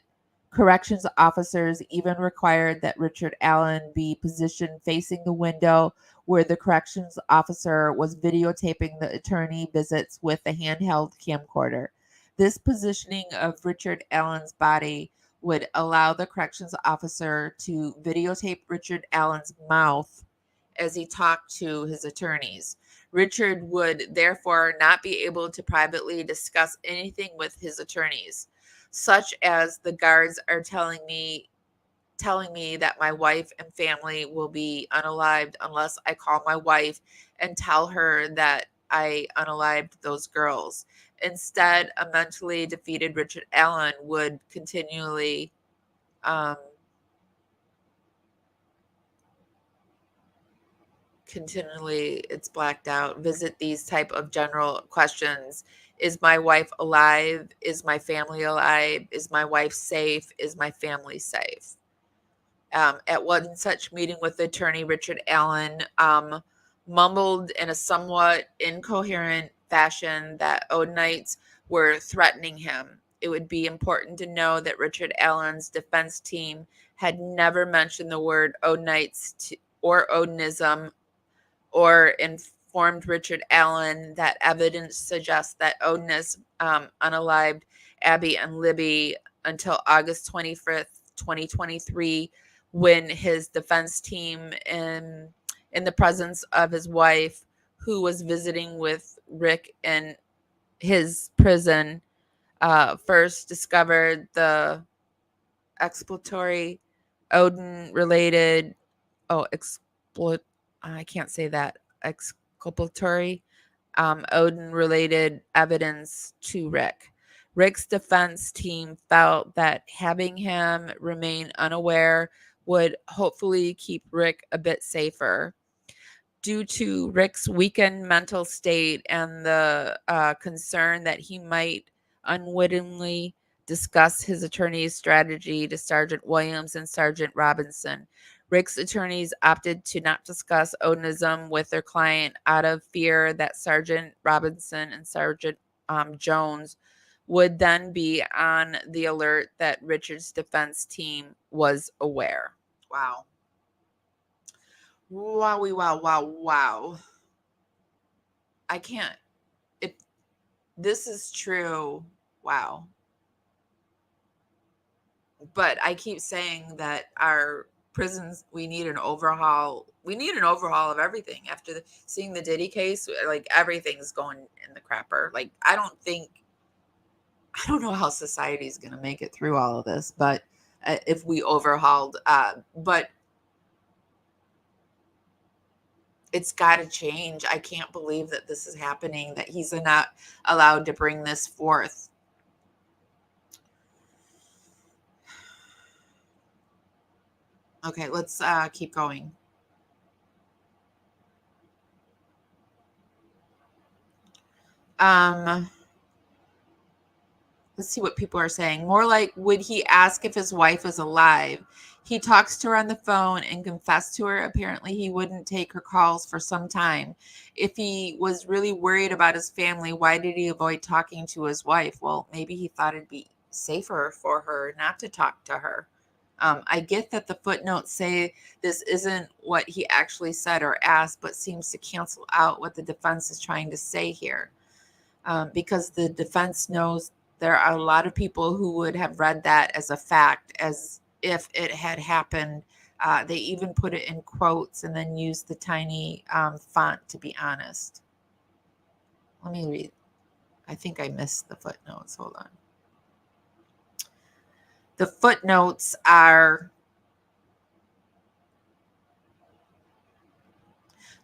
Corrections officers even required that Richard Allen be positioned facing the window where the corrections officer was videotaping the attorney visits with a handheld camcorder. This positioning of Richard Allen's body would allow the corrections officer to videotape Richard Allen's mouth as he talked to his attorneys. Richard would therefore not be able to privately discuss anything with his attorneys, such as the guards are telling me that my wife and family will be unalived unless I call my wife and tell her that I unalived those girls. Instead, a mentally defeated Richard Allen would continually it's blacked out, visit these type of general questions. Is my wife alive? Is my family alive? Is my wife safe? Is my family safe? At one such meeting with attorney Richard Allen mumbled in a somewhat incoherent fashion that Odinites were threatening him. It would be important to know that Richard Allen's defense team had never mentioned the word Odinites or Odinism, or informed Richard Allen that evidence suggests that Odinists unalived Abby and Libby until August 25th, 2023, when his defense team, in the presence of his wife, who was visiting with Rick in his prison, first discovered the exploratory Odin-related, I can't say that, exculpatory Odin-related evidence to Rick. Rick's defense team felt that having him remain unaware would hopefully keep Rick a bit safer. Due to Rick's weakened mental state and the concern that he might unwittingly discuss his attorney's strategy to Sergeant Williams and Sergeant Robinson, Rick's attorneys opted to not discuss Odinism with their client out of fear that Sergeant Robinson and Sergeant Jones would then be on the alert that Richard's defense team was aware. Wow. Wow. I can't. If this is true, wow. But I keep saying that our prisons, we need an overhaul. We need an overhaul of everything. After seeing the Diddy case, like everything's going in the crapper. Like I don't know how society is going to make it through all of this, but if we overhauled, but it's got to change. I can't believe that this is happening, that he's not allowed to bring this forth. Okay, let's keep going. Let's see what people are saying. More like, would he ask if his wife is alive? He talks to her on the phone and confessed to her. Apparently, he wouldn't take her calls for some time. If he was really worried about his family, why did he avoid talking to his wife? Well, maybe he thought it'd be safer for her not to talk to her. I get that the footnotes say this isn't what he actually said or asked, but seems to cancel out what the defense is trying to say here. Because the defense knows there are a lot of people who would have read that as a fact, as if it had happened. They even put it in quotes and then used the tiny font, to be honest. Let me read. I think I missed the footnotes. Hold on. The footnotes are,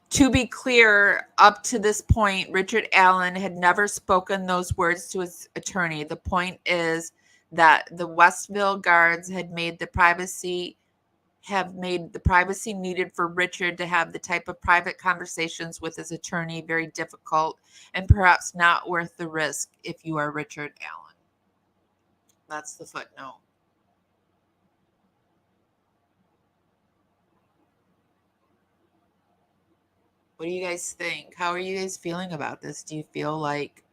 to be clear, up to this point, Richard Allen had never spoken those words to his attorney. The point is that the Westville guards had made the privacy needed for Richard to have the type of private conversations with his attorney very difficult and perhaps not worth the risk if you are Richard Allen. That's the footnote. What do you guys think? How are you guys feeling about this? Do you feel like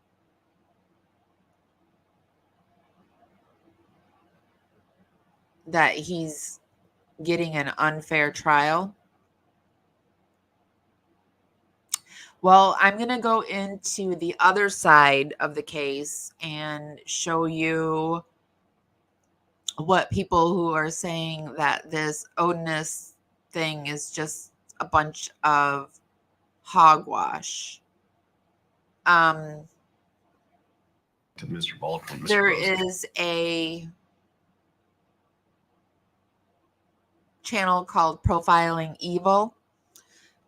that he's getting an unfair trial? Well, I'm going to go into the other side of the case and show you what people who are saying that this Odinist thing is just a bunch of hogwash. To Mr. Baldwin, Mr. There Rosen. is a channel called Profiling Evil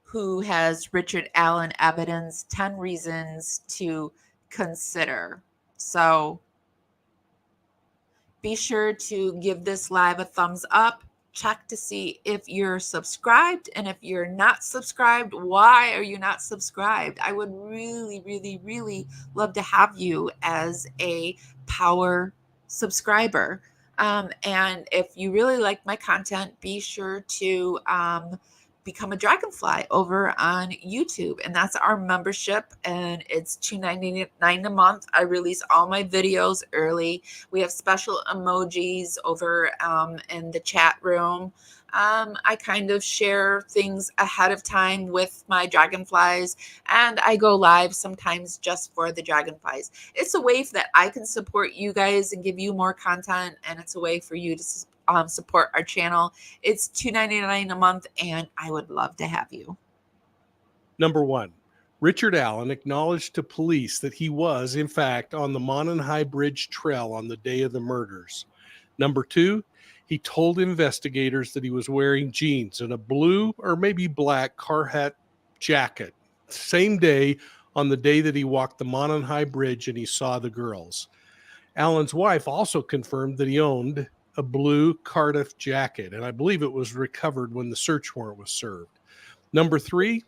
who has Richard Allen evidence, 10 reasons to consider. So be sure to give this live a thumbs up. Check to see if you're subscribed. And if you're not subscribed, why are you not subscribed? I would really, really, really love to have you as a power subscriber. And if you really like my content, be sure to become a dragonfly over on YouTube, and that's our membership, and it's $2.99 a month. I release all my videos early. We have special emojis over in the chat room. I kind of share things ahead of time with my dragonflies, and I go live sometimes just for the dragonflies. It's a way that I can support you guys and give you more content, and it's a way for you to support our channel. It's $2.99 a month, and I would love to have you. Number one, Richard Allen acknowledged to police that he was, in fact, on the Mononhai Bridge Trail on the day of the murders. Number two, he told investigators that he was wearing jeans and a blue or maybe black Carhartt jacket. Same day, on the day that he walked the Mononhai Bridge and he saw the girls. Allen's wife also confirmed that he owned a blue Cardiff jacket, and I believe it was recovered when the search warrant was served. Number three,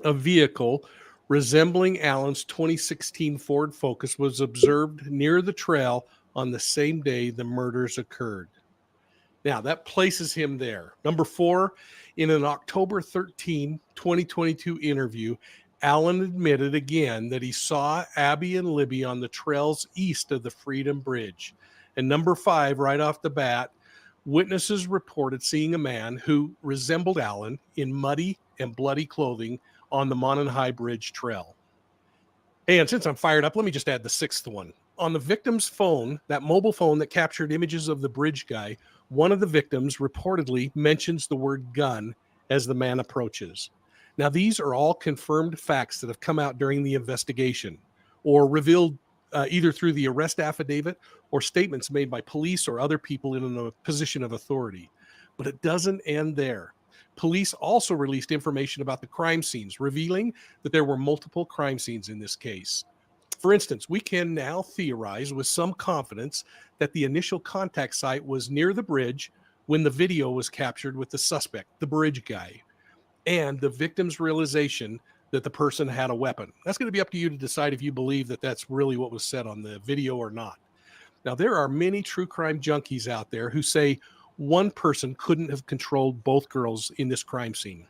a vehicle resembling Allen's 2016 Ford Focus was observed near the trail on the same day the murders occurred. Now, that places him there. Number four, in an October 13, 2022 interview, Allen admitted again that he saw Abby and Libby on the trails east of the Freedom Bridge. And number five, right off the bat, witnesses reported seeing a man who resembled Allen in muddy and bloody clothing on the Mononhai Bridge Trail. Hey, and since I'm fired up, let me just add the sixth one. On the victim's phone, that mobile phone that captured images of the bridge guy, one of the victims reportedly mentions the word gun as the man approaches. Now, these are all confirmed facts that have come out during the investigation or revealed either through the arrest affidavit or statements made by police or other people in a position of authority. But it doesn't end there. Police also released information about the crime scenes, revealing that there were multiple crime scenes in this case. For instance, we can now theorize with some confidence that the initial contact site was near the bridge when the video was captured with the suspect, the bridge guy, and the victim's realization that the person had a weapon. That's going to be up to you to decide if you believe that that's really what was said on the video or not. Now, there are many true crime junkies out there who say one person couldn't have controlled both girls in this crime scene.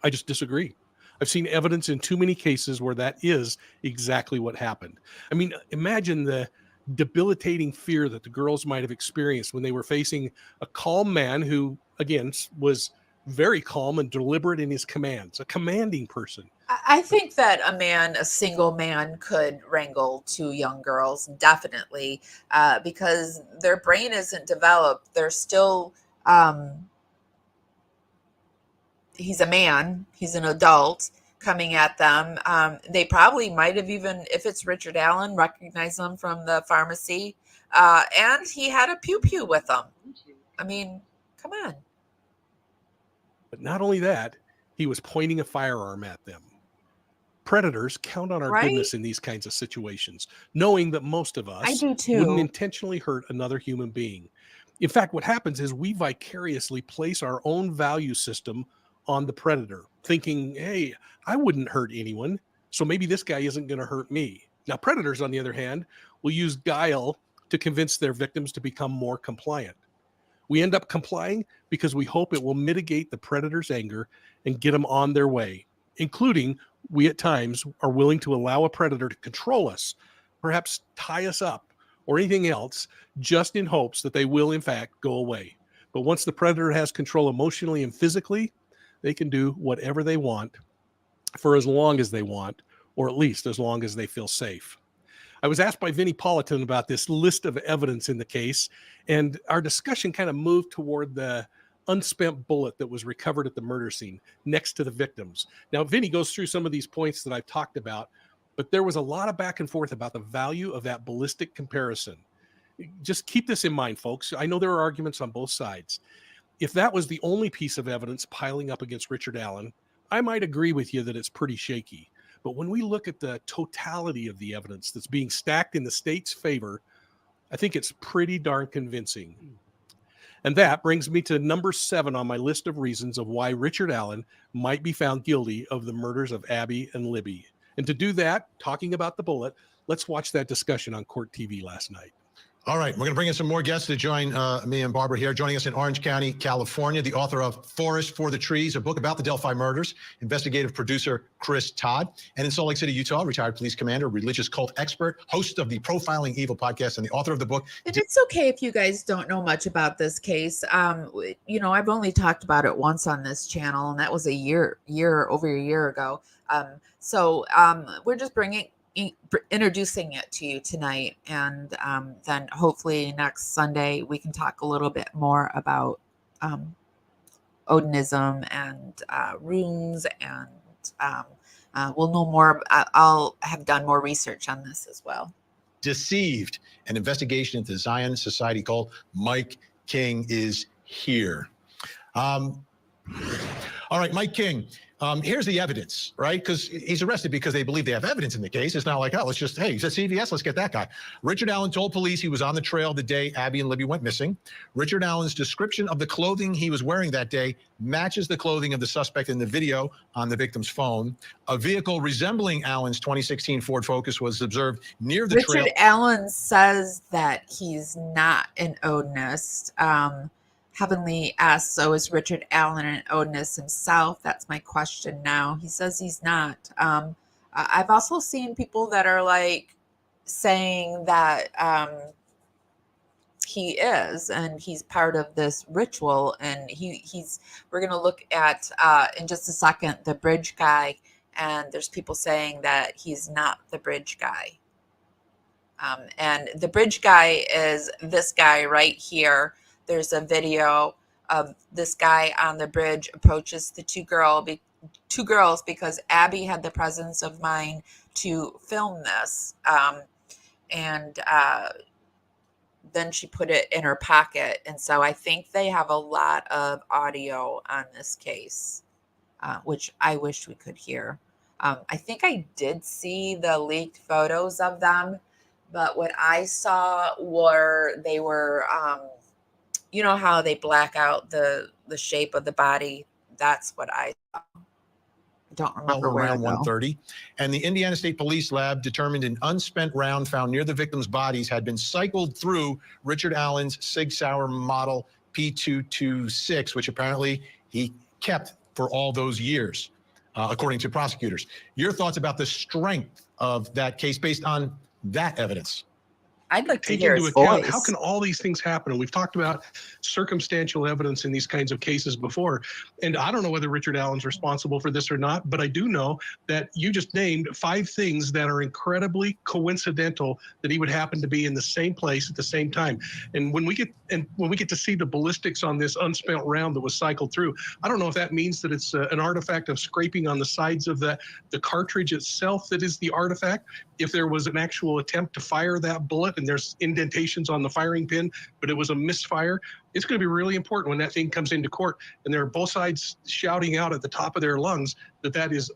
I just disagree. I've seen evidence in too many cases where that is exactly what happened. I mean, imagine the debilitating fear that the girls might have experienced when they were facing a calm man who, again, was very calm and deliberate in his commands, a commanding person. I think that a single man could wrangle two young girls, definitely, because their brain isn't developed. They're still, he's a man, he's an adult coming at them. They probably might have even, if it's Richard Allen, recognized them from the pharmacy. And he had a pew-pew with them. I mean, come on. But not only that, he was pointing a firearm at them. Predators count on our goodness in these kinds of situations, knowing that most of us wouldn't intentionally hurt another human being. In fact, what happens is we vicariously place our own value system on the predator, thinking, hey, I wouldn't hurt anyone, so maybe this guy isn't going to hurt me. Now, predators, on the other hand, will use guile to convince their victims to become more compliant. We end up complying because we hope it will mitigate the predator's anger and get them on their way, including we at times are willing to allow a predator to control us, perhaps tie us up or anything else, just in hopes that they will, in fact, go away. But once the predator has control emotionally and physically, they can do whatever they want for as long as they want, or at least as long as they feel safe. I was asked by Vinnie Politan about this list of evidence in the case, and our discussion kind of moved toward the unspent bullet that was recovered at the murder scene next to the victims. Now, Vinnie goes through some of these points that I've talked about, but there was a lot of back and forth about the value of that ballistic comparison. Just keep this in mind, folks. I know there are arguments on both sides. If that was the only piece of evidence piling up against Richard Allen, I might agree with you that it's pretty shaky. But when we look at the totality of the evidence that's being stacked in the state's favor, I think it's pretty darn convincing. And that brings me to number 7 on my list of reasons of why Richard Allen might be found guilty of the murders of Abby and Libby. And to do that, talking about the bullet, let's watch that discussion on Court TV last night. All right, we're going to bring in some more guests to join me and Barbara here. Joining us in Orange County, California, the author of Forest for the Trees, a book about the Delphi murders, investigative producer Chris Todd, and in Salt Lake City, Utah, retired police commander, religious cult expert, host of the Profiling Evil podcast, and the author of the book. And it's okay if you guys don't know much about this case. You know, I've only talked about it once on this channel, and that was over a year ago. So we're just introducing it to you tonight, and then hopefully next Sunday we can talk a little bit more about Odinism and runes, and we'll know more. I'll have done more research on this as well. Deceived, an investigation into the Zion Society cult. Mike King is here. All right, Mike King. Here's the evidence, right? Because he's arrested because they believe they have evidence in the case. It's not like, oh, let's just, hey, he's at CVS, let's get that guy. Richard Allen told police he was on the trail the day Abby and Libby went missing. Richard Allen's description of the clothing he was wearing that day matches the clothing of the suspect in the video on the victim's phone. A vehicle resembling Allen's 2016 Ford Focus was observed near the trail. Richard Allen says that he's not an Odinist. Heavenly asks, so is Richard Allen an Odinist himself? That's my question now. He says he's not. I've also seen people that are like saying that he is, and he's part of this ritual, and we're going to look at in just a second the bridge guy, and there's people saying that he's not the bridge guy. And the bridge guy is this guy right here. There's a video of this guy on the bridge approaches the two girls because Abby had the presence of mind to film this. And then she put it in her pocket. And so I think they have a lot of audio on this case, which I wish we could hear. I think I did see the leaked photos of them, but what I saw were they were You know how they black out the shape of the body? That's what I saw. Don't remember where around to go. 1:30, and the Indiana State Police Lab determined an unspent round found near the victims' bodies had been cycled through Richard Allen's Sig Sauer model P226, which apparently he kept for all those years, according to prosecutors. Your thoughts about the strength of that case based on that evidence? I'd like to Take hear into his account voice. how can all these things happen? And we've talked about circumstantial evidence in these kinds of cases before. And I don't know whether Richard Allen's responsible for this or not, but I do know that you just named 5 things that are incredibly coincidental that he would happen to be in the same place at the same time. And when we get to see the ballistics on this unspent round that was cycled through, I don't know if that means that it's an artifact of scraping on the sides of the cartridge itself that is the artifact. If there was an actual attempt to fire that bullet and there's indentations on the firing pin, but it was a misfire, it's going to be really important when that thing comes into court and they're both sides shouting out at the top of their lungs that is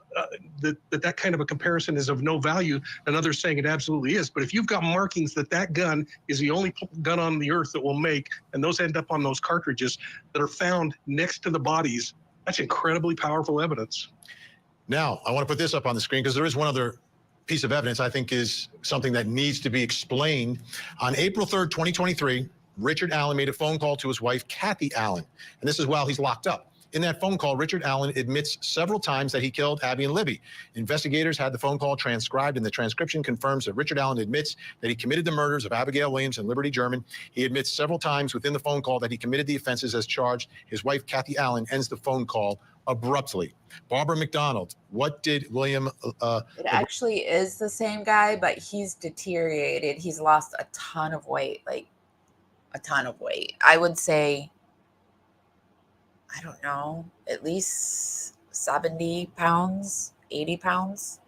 that kind of a comparison is of no value, and others saying it absolutely is. But if you've got markings that gun is the only gun on the earth that will make, and those end up on those cartridges that are found next to the bodies, that's incredibly powerful evidence. Now, I want to put this up on the screen because there is one other piece of evidence I think is something that needs to be explained. On April 3rd, 2023, Richard Allen made a phone call to his wife, Kathy Allen, and this is while he's locked up. In that phone call, Richard Allen admits several times that he killed Abby and Libby. Investigators had the phone call transcribed, and the transcription confirms that Richard Allen admits that he committed the murders of Abigail Williams and Liberty German. He admits several times within the phone call that he committed the offenses as charged. His wife, Kathy Allen, ends the phone call abruptly. Barbara McDonald, what did William... It actually is the same guy, but he's deteriorated. He's lost a ton of weight, like a ton of weight. I would say, I don't know, at least 70 pounds, 80 pounds.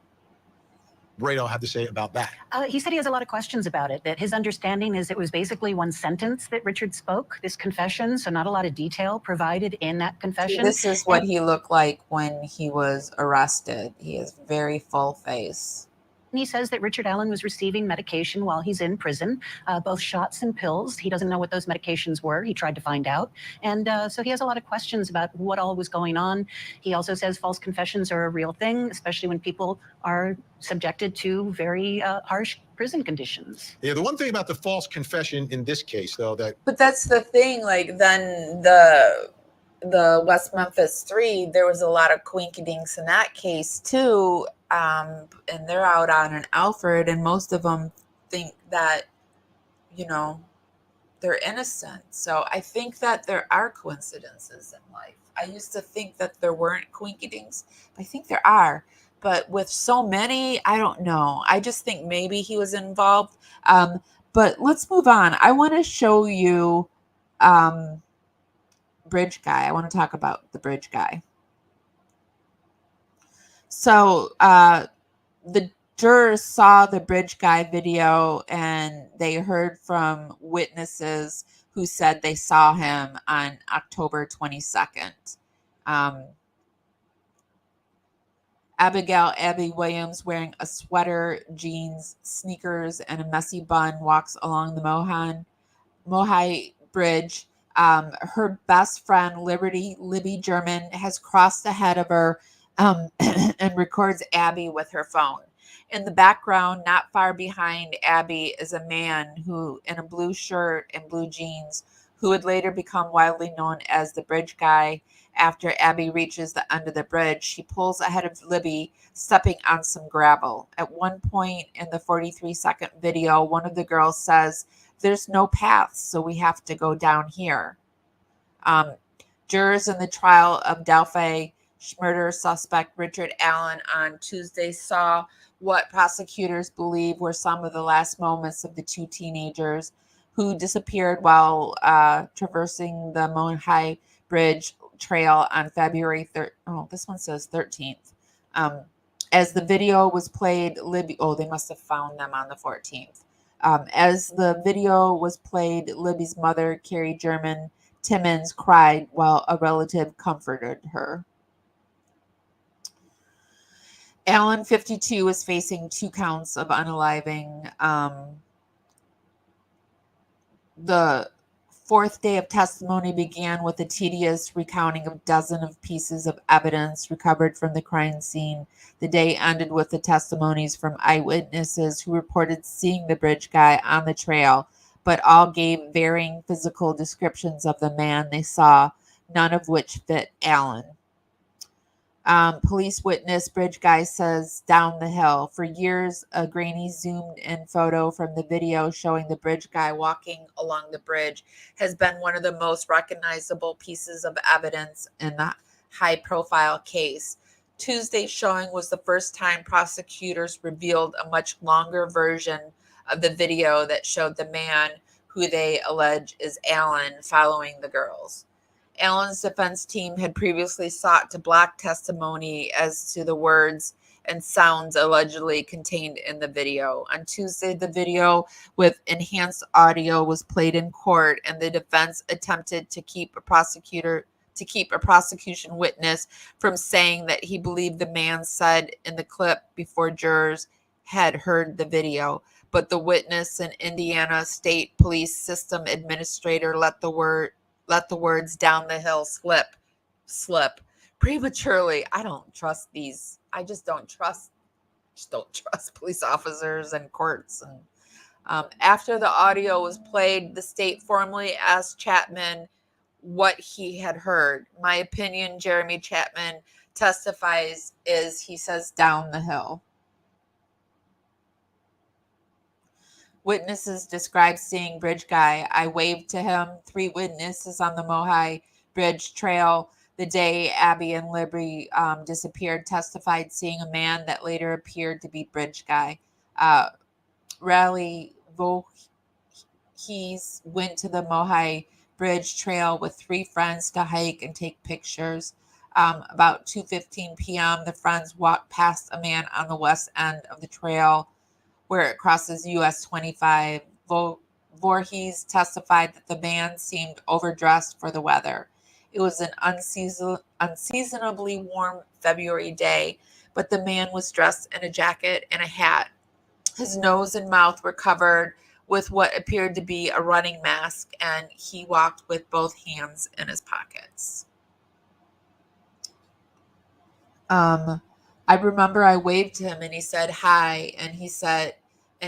Brado have to say about that? He said he has a lot of questions about it, that his understanding is it was basically one sentence that Richard spoke, this confession, so not a lot of detail provided in that confession. This is what he looked like when he was arrested. He has very full face. And he says that Richard Allen was receiving medication while he's in prison, both shots and pills. He doesn't know what those medications were. He tried to find out. And so he has a lot of questions about what all was going on. He also says false confessions are a real thing, especially when people are subjected to very harsh prison conditions. Yeah, the one thing about the false confession in this case, though, that... But that's the thing, like, then the West Memphis 3, there was a lot of quinkydinks in that case, too. And they're out on an Alfred, and most of them think that, you know, they're innocent. So I think that there are coincidences in life. I used to think that there weren't quinkydinks, but I think there are. But with so many, I don't know. I just think maybe he was involved. But let's move on. I want to show you Bridge Guy. I want to talk about the Bridge Guy. So the jurors saw the Bridge Guy video, and they heard from witnesses who said they saw him on October 22nd. Abby Williams, wearing a sweater, jeans, sneakers, and a messy bun, walks along the Mohai Bridge. Her best friend, Libby German, has crossed ahead of her and records Abby with her phone. In the background, not far behind Abby, is a man who, in a blue shirt and blue jeans, who would later become widely known as the Bridge Guy. After Abby reaches the end of the bridge, she pulls ahead of Libby, stepping on some gravel. At one point in the 43-second video, one of the girls says, "There's no path, so we have to go down here." Jurors in the trial of Delphi murder suspect Richard Allen on Tuesday saw what prosecutors believe were some of the last moments of the two teenagers who disappeared while traversing the Mohai Bridge Trail on February 3rd. Oh, this one says 13th. As the video was played, Libby, they must have found them on the 14th. As the video was played, Libby's mother, Carrie German Timmons, cried while a relative comforted her. Allen, 52, is facing 2 counts of unaliving. The fourth day of testimony began with a tedious recounting of dozens of pieces of evidence recovered from the crime scene. The day ended with the testimonies from eyewitnesses who reported seeing the bridge guy on the trail, but all gave varying physical descriptions of the man they saw, none of which fit Allen. Police witness bridge guy says down the hill. For years, a grainy zoomed in photo from the video showing the bridge guy walking along the bridge has been one of the most recognizable pieces of evidence in the high profile case. Tuesday's showing was the first time prosecutors revealed a much longer version of the video that showed the man who they allege is Allen following the girls. Allen's defense team had previously sought to block testimony as to the words and sounds allegedly contained in the video. On Tuesday, the video with enhanced audio was played in court, and the defense attempted to keep a prosecution witness from saying that he believed the man said in the clip before jurors had heard the video. But the witness, an Indiana State Police System administrator, let the words down the hill slip prematurely. I don't trust these. I just don't trust police officers and courts. And after the audio was played, the state formally asked Chapman what he had heard. My opinion, Jeremy Chapman testifies, is he says down the hill. Witnesses described seeing bridge guy. I waved to him. 3 witnesses on the Mohi Bridge Trail the day Abby and Libby disappeared testified seeing a man that later appeared to be bridge guy. Raleigh Voorhees went to the Mohi Bridge Trail with 3 friends to hike and take pictures. About 2:15 p.m., the friends walked past a man on the west end of the trail where it crosses US 25. Voorhees testified that the man seemed overdressed for the weather. It was an unseasonably warm February day, but the man was dressed in a jacket and a hat. His nose and mouth were covered with what appeared to be a running mask, and he walked with both hands in his pockets. I remember I waved to him and he said hi, and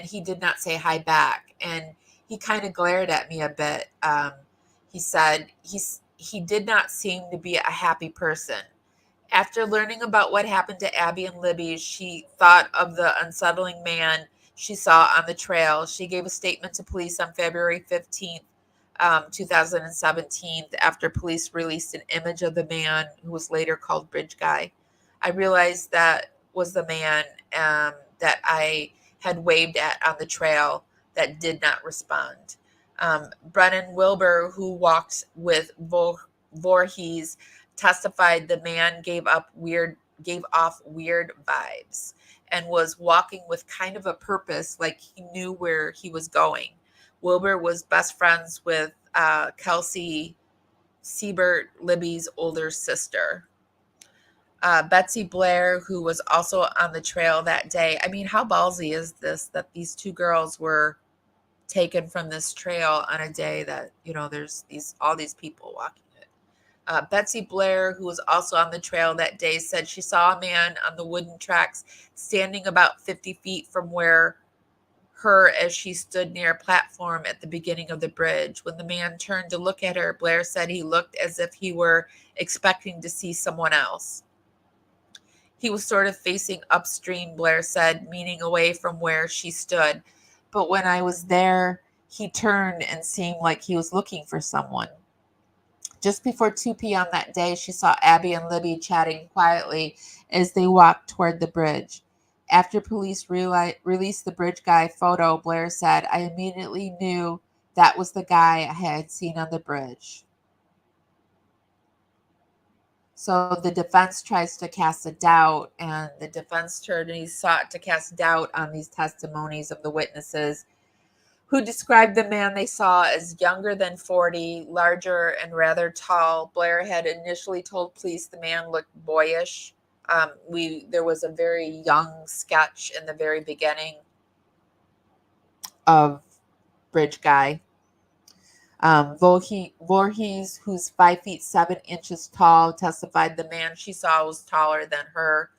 he did not say hi back, and he kind of glared at me a bit. He said he did not seem to be a happy person. After learning about what happened to Abby and Libby, she thought of the unsettling man she saw on the trail. She gave a statement to police on February 15th, 2017, after police released an image of the man who was later called Bridge Guy. I realized that was the man that I had waved at on the trail that did not respond. Brennan Wilbur, who walks with Voorhees, testified the man gave off weird vibes and was walking with kind of a purpose, like he knew where he was going. Wilbur was best friends with Kelsey Siebert, Libby's older sister. Betsy Blair, who was also on the trail that day. I mean, how ballsy is this that these 2 girls were taken from this trail on a day that, there's all these people walking it. Betsy Blair, who was also on the trail that day, said she saw a man on the wooden tracks standing about 50 feet from where her as she stood near a platform at the beginning of the bridge. When the man turned to look at her, Blair said he looked as if he were expecting to see someone else. He was sort of facing upstream, Blair said, meaning away from where she stood. But when I was there, he turned and seemed like he was looking for someone. Just before 2 p.m. that day, she saw Abby and Libby chatting quietly as they walked toward the bridge. After police released the bridge guy photo, Blair said, I immediately knew that was the guy I had seen on the bridge. So the defense tries to cast a doubt, and the defense attorneys sought to cast doubt on these testimonies of the witnesses who described the man they saw as younger than 40, larger and rather tall. Blair had initially told police the man looked boyish. There was a very young sketch in the very beginning of Bridge Guy. Voorhees, who's 5 feet 7 inches tall, testified the man she saw was taller than her.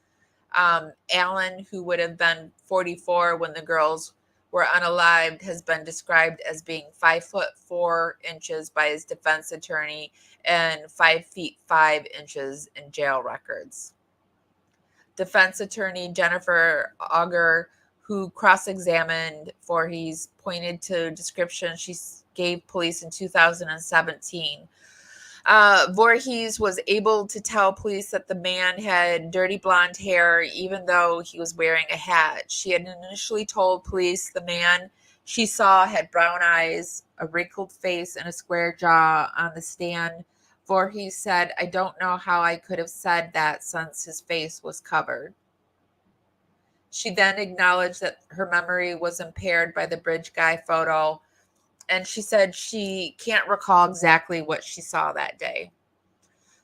Allen, who would have been 44 when the girls were unalived, has been described as being 5 foot 4 inches by his defense attorney and 5 feet 5 inches in jail records. Defense attorney Jennifer Auger, who cross-examined Voorhees, pointed to a description she gave police in 2017. Voorhees was able to tell police that the man had dirty blonde hair, even though he was wearing a hat. She had initially told police the man she saw had brown eyes, a wrinkled face, and a square jaw. On the stand, Voorhees said, "I don't know how I could have said that since his face was covered." She then acknowledged that her memory was impaired by the bridge guy photo, and she said she can't recall exactly what she saw that day.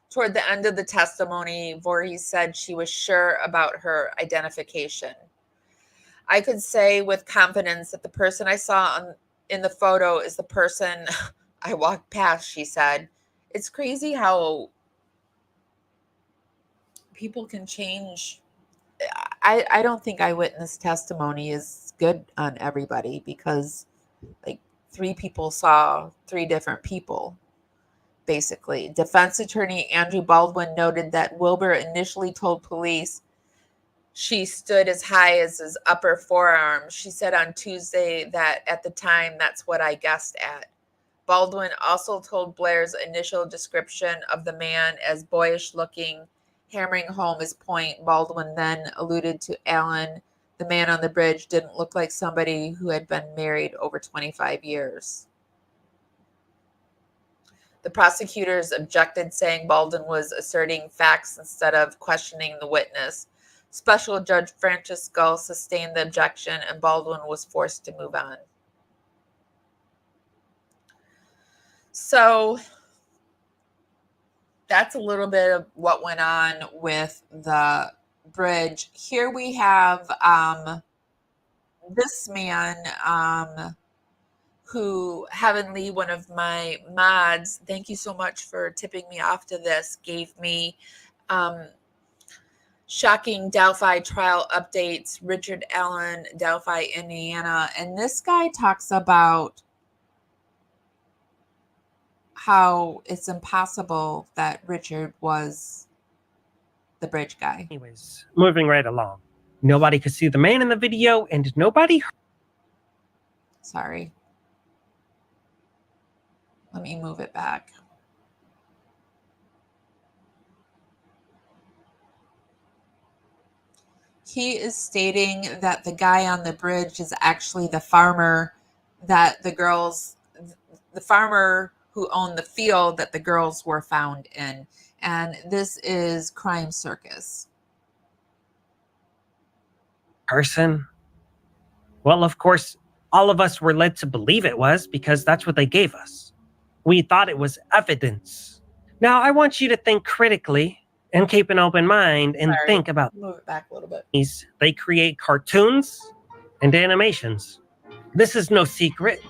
Toward the end of the testimony, Voorhees said she was sure about her identification. "I could say with confidence that the person I saw in the photo is the person I walked past," she said. It's crazy how people can change. I don't think eyewitness testimony is good on everybody, because like 3 people saw 3 different people, basically. Defense attorney Andrew Baldwin noted that Wilbur initially told police she stood as high as his upper forearm. She said on Tuesday that at the time, that's what I guessed at. Baldwin also told Blair's initial description of the man as boyish looking, hammering home his point. Baldwin then alluded to Allen. The man on the bridge didn't look like somebody who had been married over 25 years. The prosecutors objected, saying Baldwin was asserting facts instead of questioning the witness. Special Judge Francis Gull sustained the objection, and Baldwin was forced to move on. So that's a little bit of what went on with the bridge. Here we have this man who, Heavenly, one of my mods, thank you so much for tipping me off to this, gave me shocking Delphi trial updates, Richard Allen, Delphi, Indiana. And this guy talks about how it's impossible that Richard was the bridge guy. Anyways, moving right along. Nobody could see the man in the video, and nobody... Sorry. Let me move it back. He is stating that the guy on the bridge is actually the farmer that the farmer who owned the field that the girls were found in. And this is Crime Circus. Person? Well, of course, all of us were led to believe it was, because that's what they gave us. We thought it was evidence. Now, I want you to think critically and keep an open mind and think about... Move it back a little bit. They create cartoons and animations. This is no secret.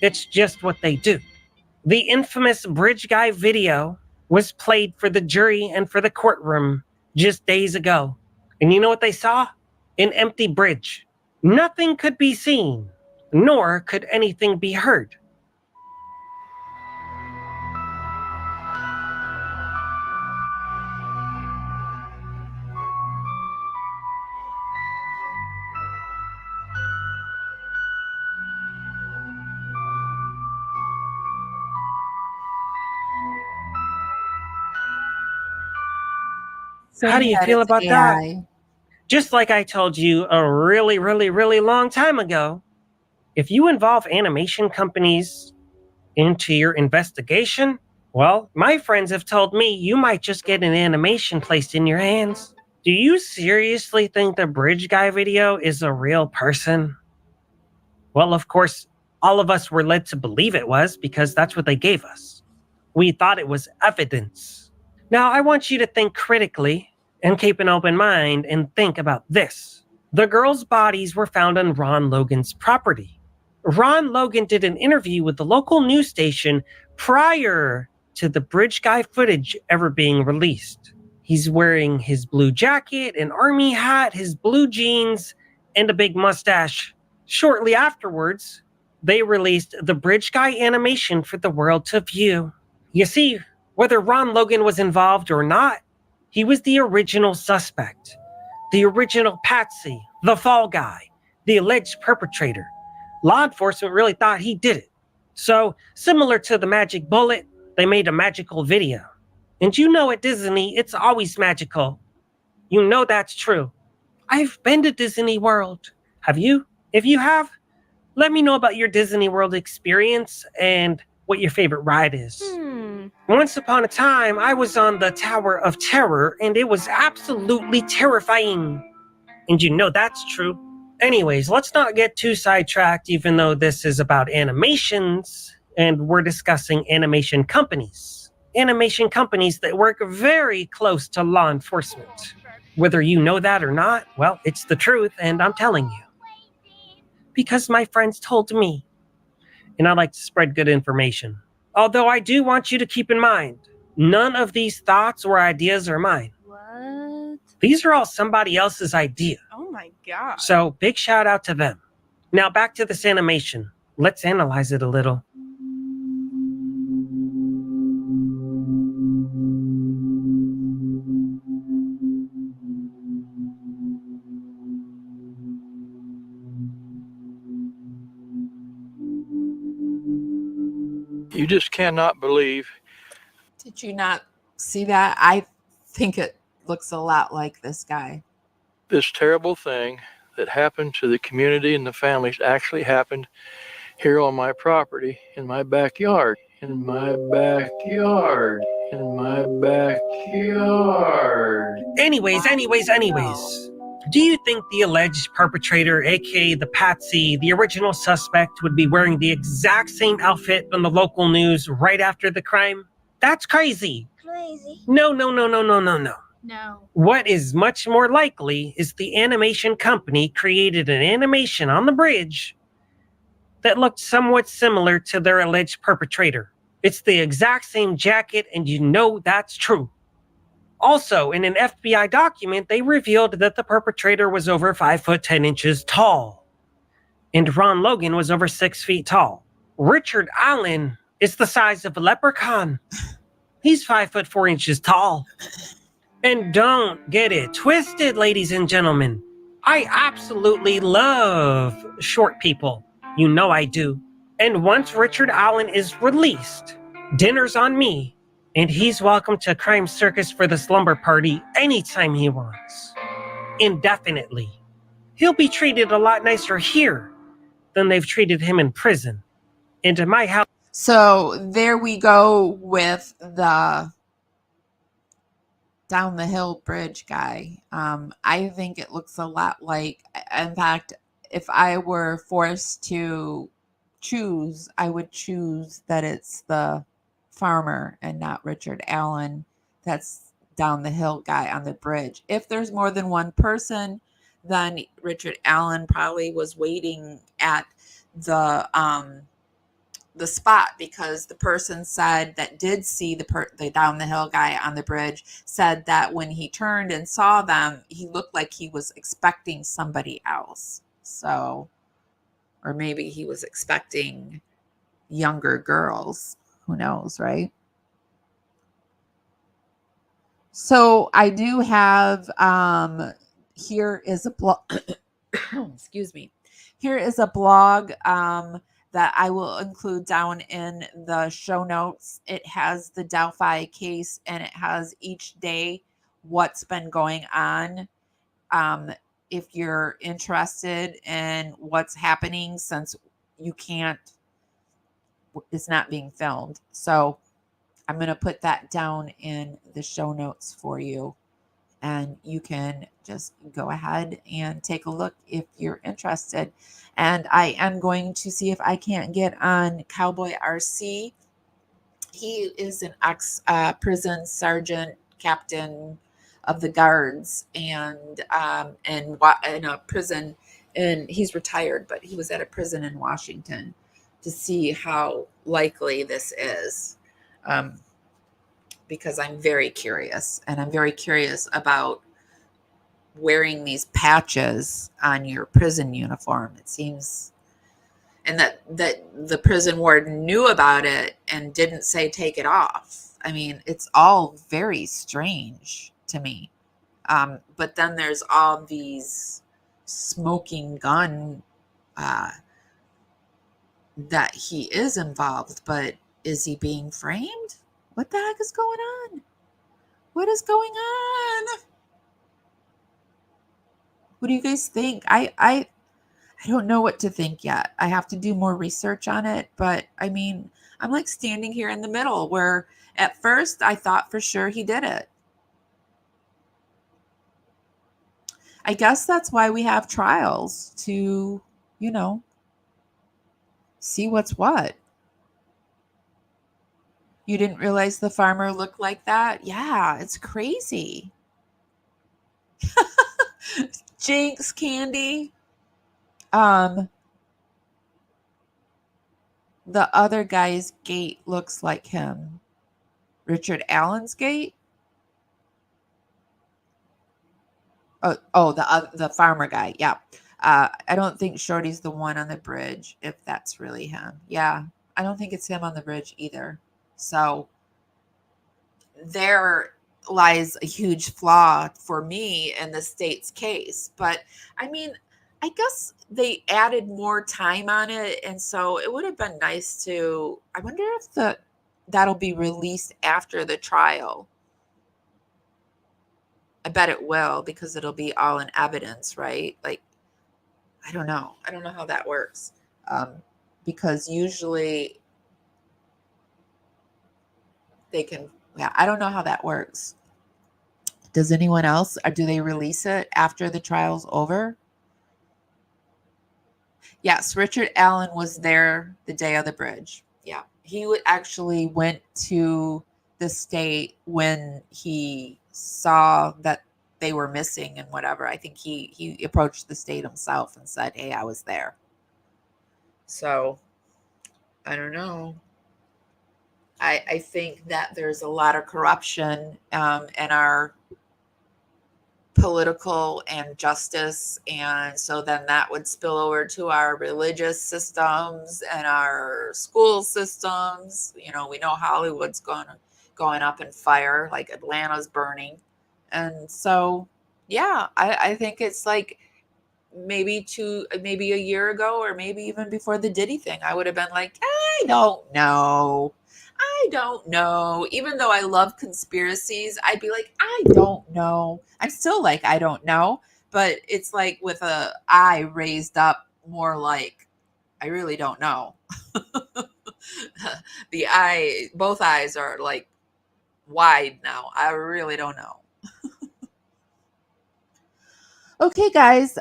It's just what they do. The infamous Bridge Guy video was played for the jury and for the courtroom just days ago. And you know what they saw? An empty bridge. Nothing could be seen, nor could anything be heard. How do you feel about that? Just like I told you a really, really, really long time ago, if you involve animation companies into your investigation, well, my friends have told me you might just get an animation placed in your hands. Do you seriously think the Bridge Guy video is a real person? Well, of course, all of us were led to believe it was, because that's what they gave us. We thought it was evidence. Now, I want you to think critically and keep an open mind and think about this. The girls' bodies were found on Ron Logan's property. Ron Logan did an interview with the local news station prior to the bridge guy footage ever being released. He's wearing his blue jacket, an army hat, his blue jeans, and a big mustache. Shortly afterwards, they released the bridge guy animation for the world to view. You see, whether Ron Logan was involved or not, he was the original suspect, the original patsy, the fall guy, the alleged perpetrator. Law enforcement really thought he did it. So, similar to the magic bullet, they made a magical video. And you know at Disney, it's always magical. You know that's true. I've been to Disney World. Have you? If you have, let me know about your Disney World experience and what your favorite ride is. Once upon a time, I was on the Tower of Terror, and it was absolutely terrifying. And you know that's true. Anyways, let's not get too sidetracked, even though this is about animations, and we're discussing animation companies. Animation companies that work very close to law enforcement. Whether you know that or not, well, it's the truth, and I'm telling you. Because my friends told me. And I like to spread good information. Although I do want you to keep in mind, none of these thoughts or ideas are mine. What? These are all somebody else's idea. Oh my God. So big shout out to them. Now back to this animation. Let's analyze it a little. You just cannot believe. Did you not see that? I think it looks a lot like this guy. This terrible thing that happened to the community and the families actually happened here on my property, in my backyard, in my backyard, in my backyard. Anyways. Do you think the alleged perpetrator, aka the patsy, the original suspect, would be wearing the exact same outfit on the local news right after the crime? That's crazy. No. No. What is much more likely is the animation company created an animation on the bridge that looked somewhat similar to their alleged perpetrator. It's the exact same jacket, and you know that's true. Also, in an FBI document, they revealed that the perpetrator was over 5'10" tall, and Ron Logan was over 6 feet tall. Richard Allen is the size of a leprechaun. He's 5'4" tall. And don't get it twisted, ladies and gentlemen. I absolutely love short people. You know I do. And once Richard Allen is released, dinner's on me. And he's welcome to Crime Circus for the slumber party anytime he wants. Indefinitely. He'll be treated a lot nicer here than they've treated him in prison. Into my house. So there we go with the down the hill bridge guy. I think it looks a lot like, in fact, if I were forced to choose, I would choose that it's the farmer and not Richard Allen that's down the hill guy on the bridge. If there's more than one person, then Richard Allen probably was waiting at the spot, because the person said that did see the down the hill guy on the bridge said that when he turned and saw them, he looked like he was expecting somebody else. So, or maybe he was expecting younger girls. Who knows, right? So I do have, here is a blog, excuse me. Here is a blog that I will include down in the show notes. It has the Delphi case, and it has each day what's been going on. If you're interested in what's happening, since it's not being filmed. So I'm going to put that down in the show notes for you, and you can just go ahead and take a look if you're interested. And I am going to see if I can't get on Cowboy RC. He is an ex-prison sergeant, captain of the guards, and in a prison and he's retired, but he was at a prison in Washington to see how likely this is. Because I'm very curious, and I'm very curious about wearing these patches on your prison uniform. It seems, and that the prison warden knew about it and didn't say take it off. I mean, it's all very strange to me. But then there's all these smoking gun that he is involved, but is he being framed? What the heck is going on? What is going on? What do you guys think? I don't know what to think yet. I have to do more research on it, but I mean, I'm like standing here in the middle where at first I thought for sure he did it. I guess that's why we have trials to, see what's what. You didn't realize the farmer looked like that? Yeah, it's crazy. Jinx, Candy. The other guy's gait looks like him. Richard Allen's gait? Oh, the farmer guy. Yeah. I don't think Shorty's the one on the bridge, if that's really him. Yeah, I don't think it's him on the bridge either. So there lies a huge flaw for me in the state's case. But I mean, I guess they added more time on it, and so it would have been nice to. I wonder if that'll be released after the trial. I bet it will, because it'll be all in evidence, right? Like, I don't know. I don't know how that works. Because usually they can, yeah, I don't know how that works. Does anyone else, or do they release it after the trial's over? Yes, Richard Allen was there the day of the bridge. Yeah, he actually went to the state when he saw that they were missing and whatever. I think he approached the state himself and said, "Hey, I was there." So I don't know. I think that there's a lot of corruption in our political and justice, and so then that would spill over to our religious systems and our school systems. We know Hollywood's going up in fire, like Atlanta's burning. And so yeah, I think it's like maybe a year ago, or maybe even before the Diddy thing, I would have been like, I don't know. Even though I love conspiracies, I'd be like, I don't know. I'm still like, I don't know. But it's like with a eye raised up, more like, I really don't know. Both eyes are like wide now. I really don't know. Okay, guys,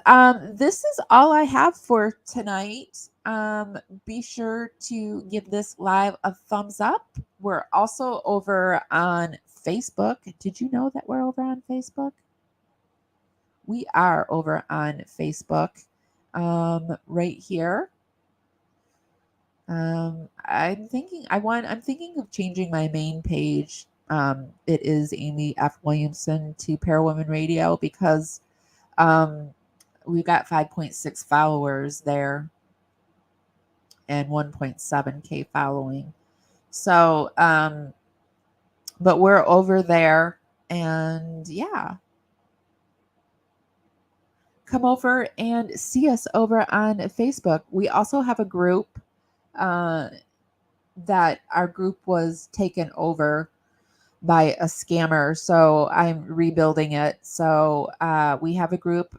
this is all I have for tonight. Be sure to give this live a thumbs up. We're also over on Facebook. Did you know that we're over on Facebook? We are over on Facebook, right here. I'm thinking of changing my main page. It is Amy F. Williamson to Parawoman Radio, because we got 5.6 followers there and 1.7K following. So, but we're over there, and yeah, come over and see us over on Facebook. We also have a group that our group was taken over by a scammer, so I'm rebuilding it. So we have a group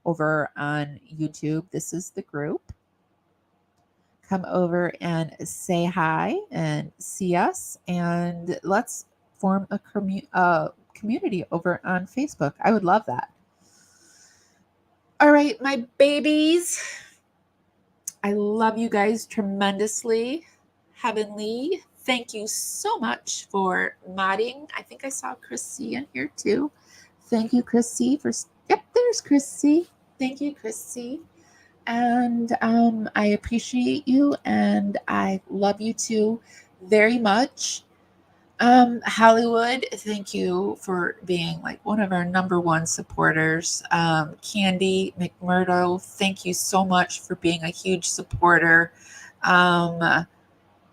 over on YouTube. This is the group. Come over and say hi and see us, and let's form a community over on Facebook. I would love that. All right, my babies, I love you guys tremendously. Heavenly, thank you so much for modding. I think I saw Chris C in here too. Thank you, Chris C, for, yep, there's Chris C. Thank you, Chrissy. And I appreciate you, and I love you too very much. Hollywood, thank you for being like one of our #1 supporters. Candy McMurdo, thank you so much for being a huge supporter. I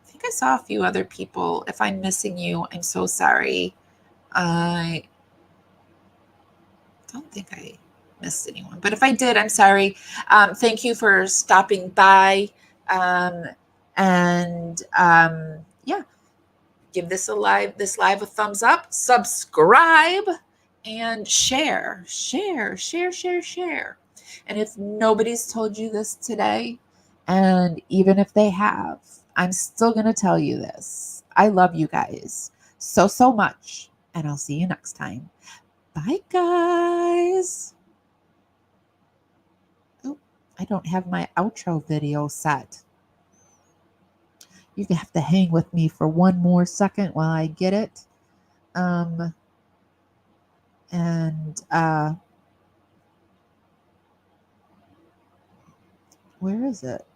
think I saw a few other people. If I'm missing you, I'm so sorry. I don't think I missed anyone, but if I did, I'm sorry. Thank you for stopping by. Yeah, give this live a thumbs up, subscribe, and share. And if nobody's told you this today, and even if they have, I'm still going to tell you this. I love you guys so much, and I'll see you next time. Bye, guys. Oh, I don't have my outro video set. You have to hang with me for one more second while I get it. Where is it?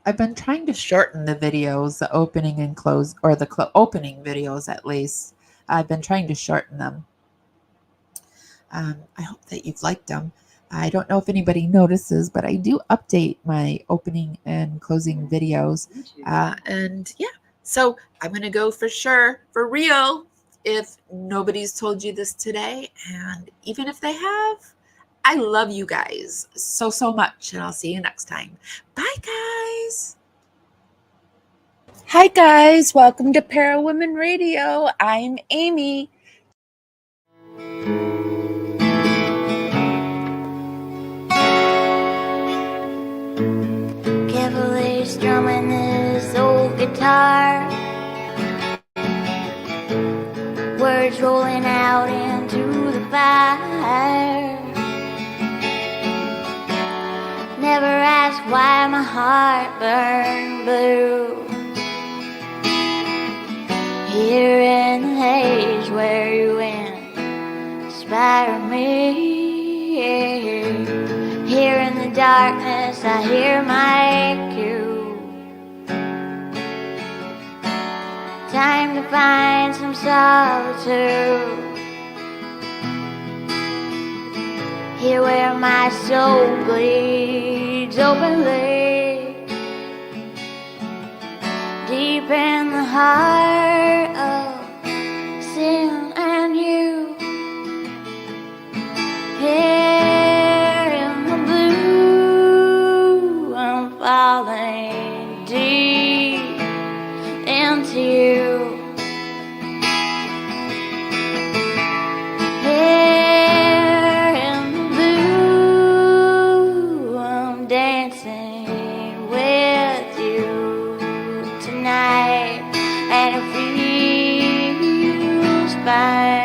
I've been trying to shorten the videos, the opening and close, or the opening videos at least. I've been trying to shorten them. I hope that you've liked them. I don't know if anybody notices, but I do update my opening and closing videos. And yeah, so I'm going to go for sure, for real, if nobody's told you this today. And even if they have, I love you guys so much. And I'll see you next time. Bye, guys. Hi, guys. Welcome to Para Women Radio. I'm Amy. Carefully strumming this old guitar, words rolling out into the fire. Never ask why my heart burned blue. Here in the haze where you inspire me. Here in the darkness I hear my cue. Time to find some solitude. Here where my soul bleeds openly, deep in the heart of sin and you. Here in the blue, I'm falling deep into you. Here in the blue, I'm dancing with you tonight, and it feels fine.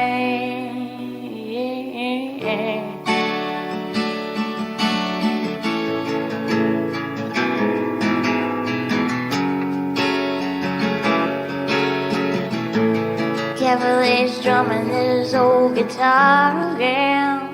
Carefully strumming this old guitar again.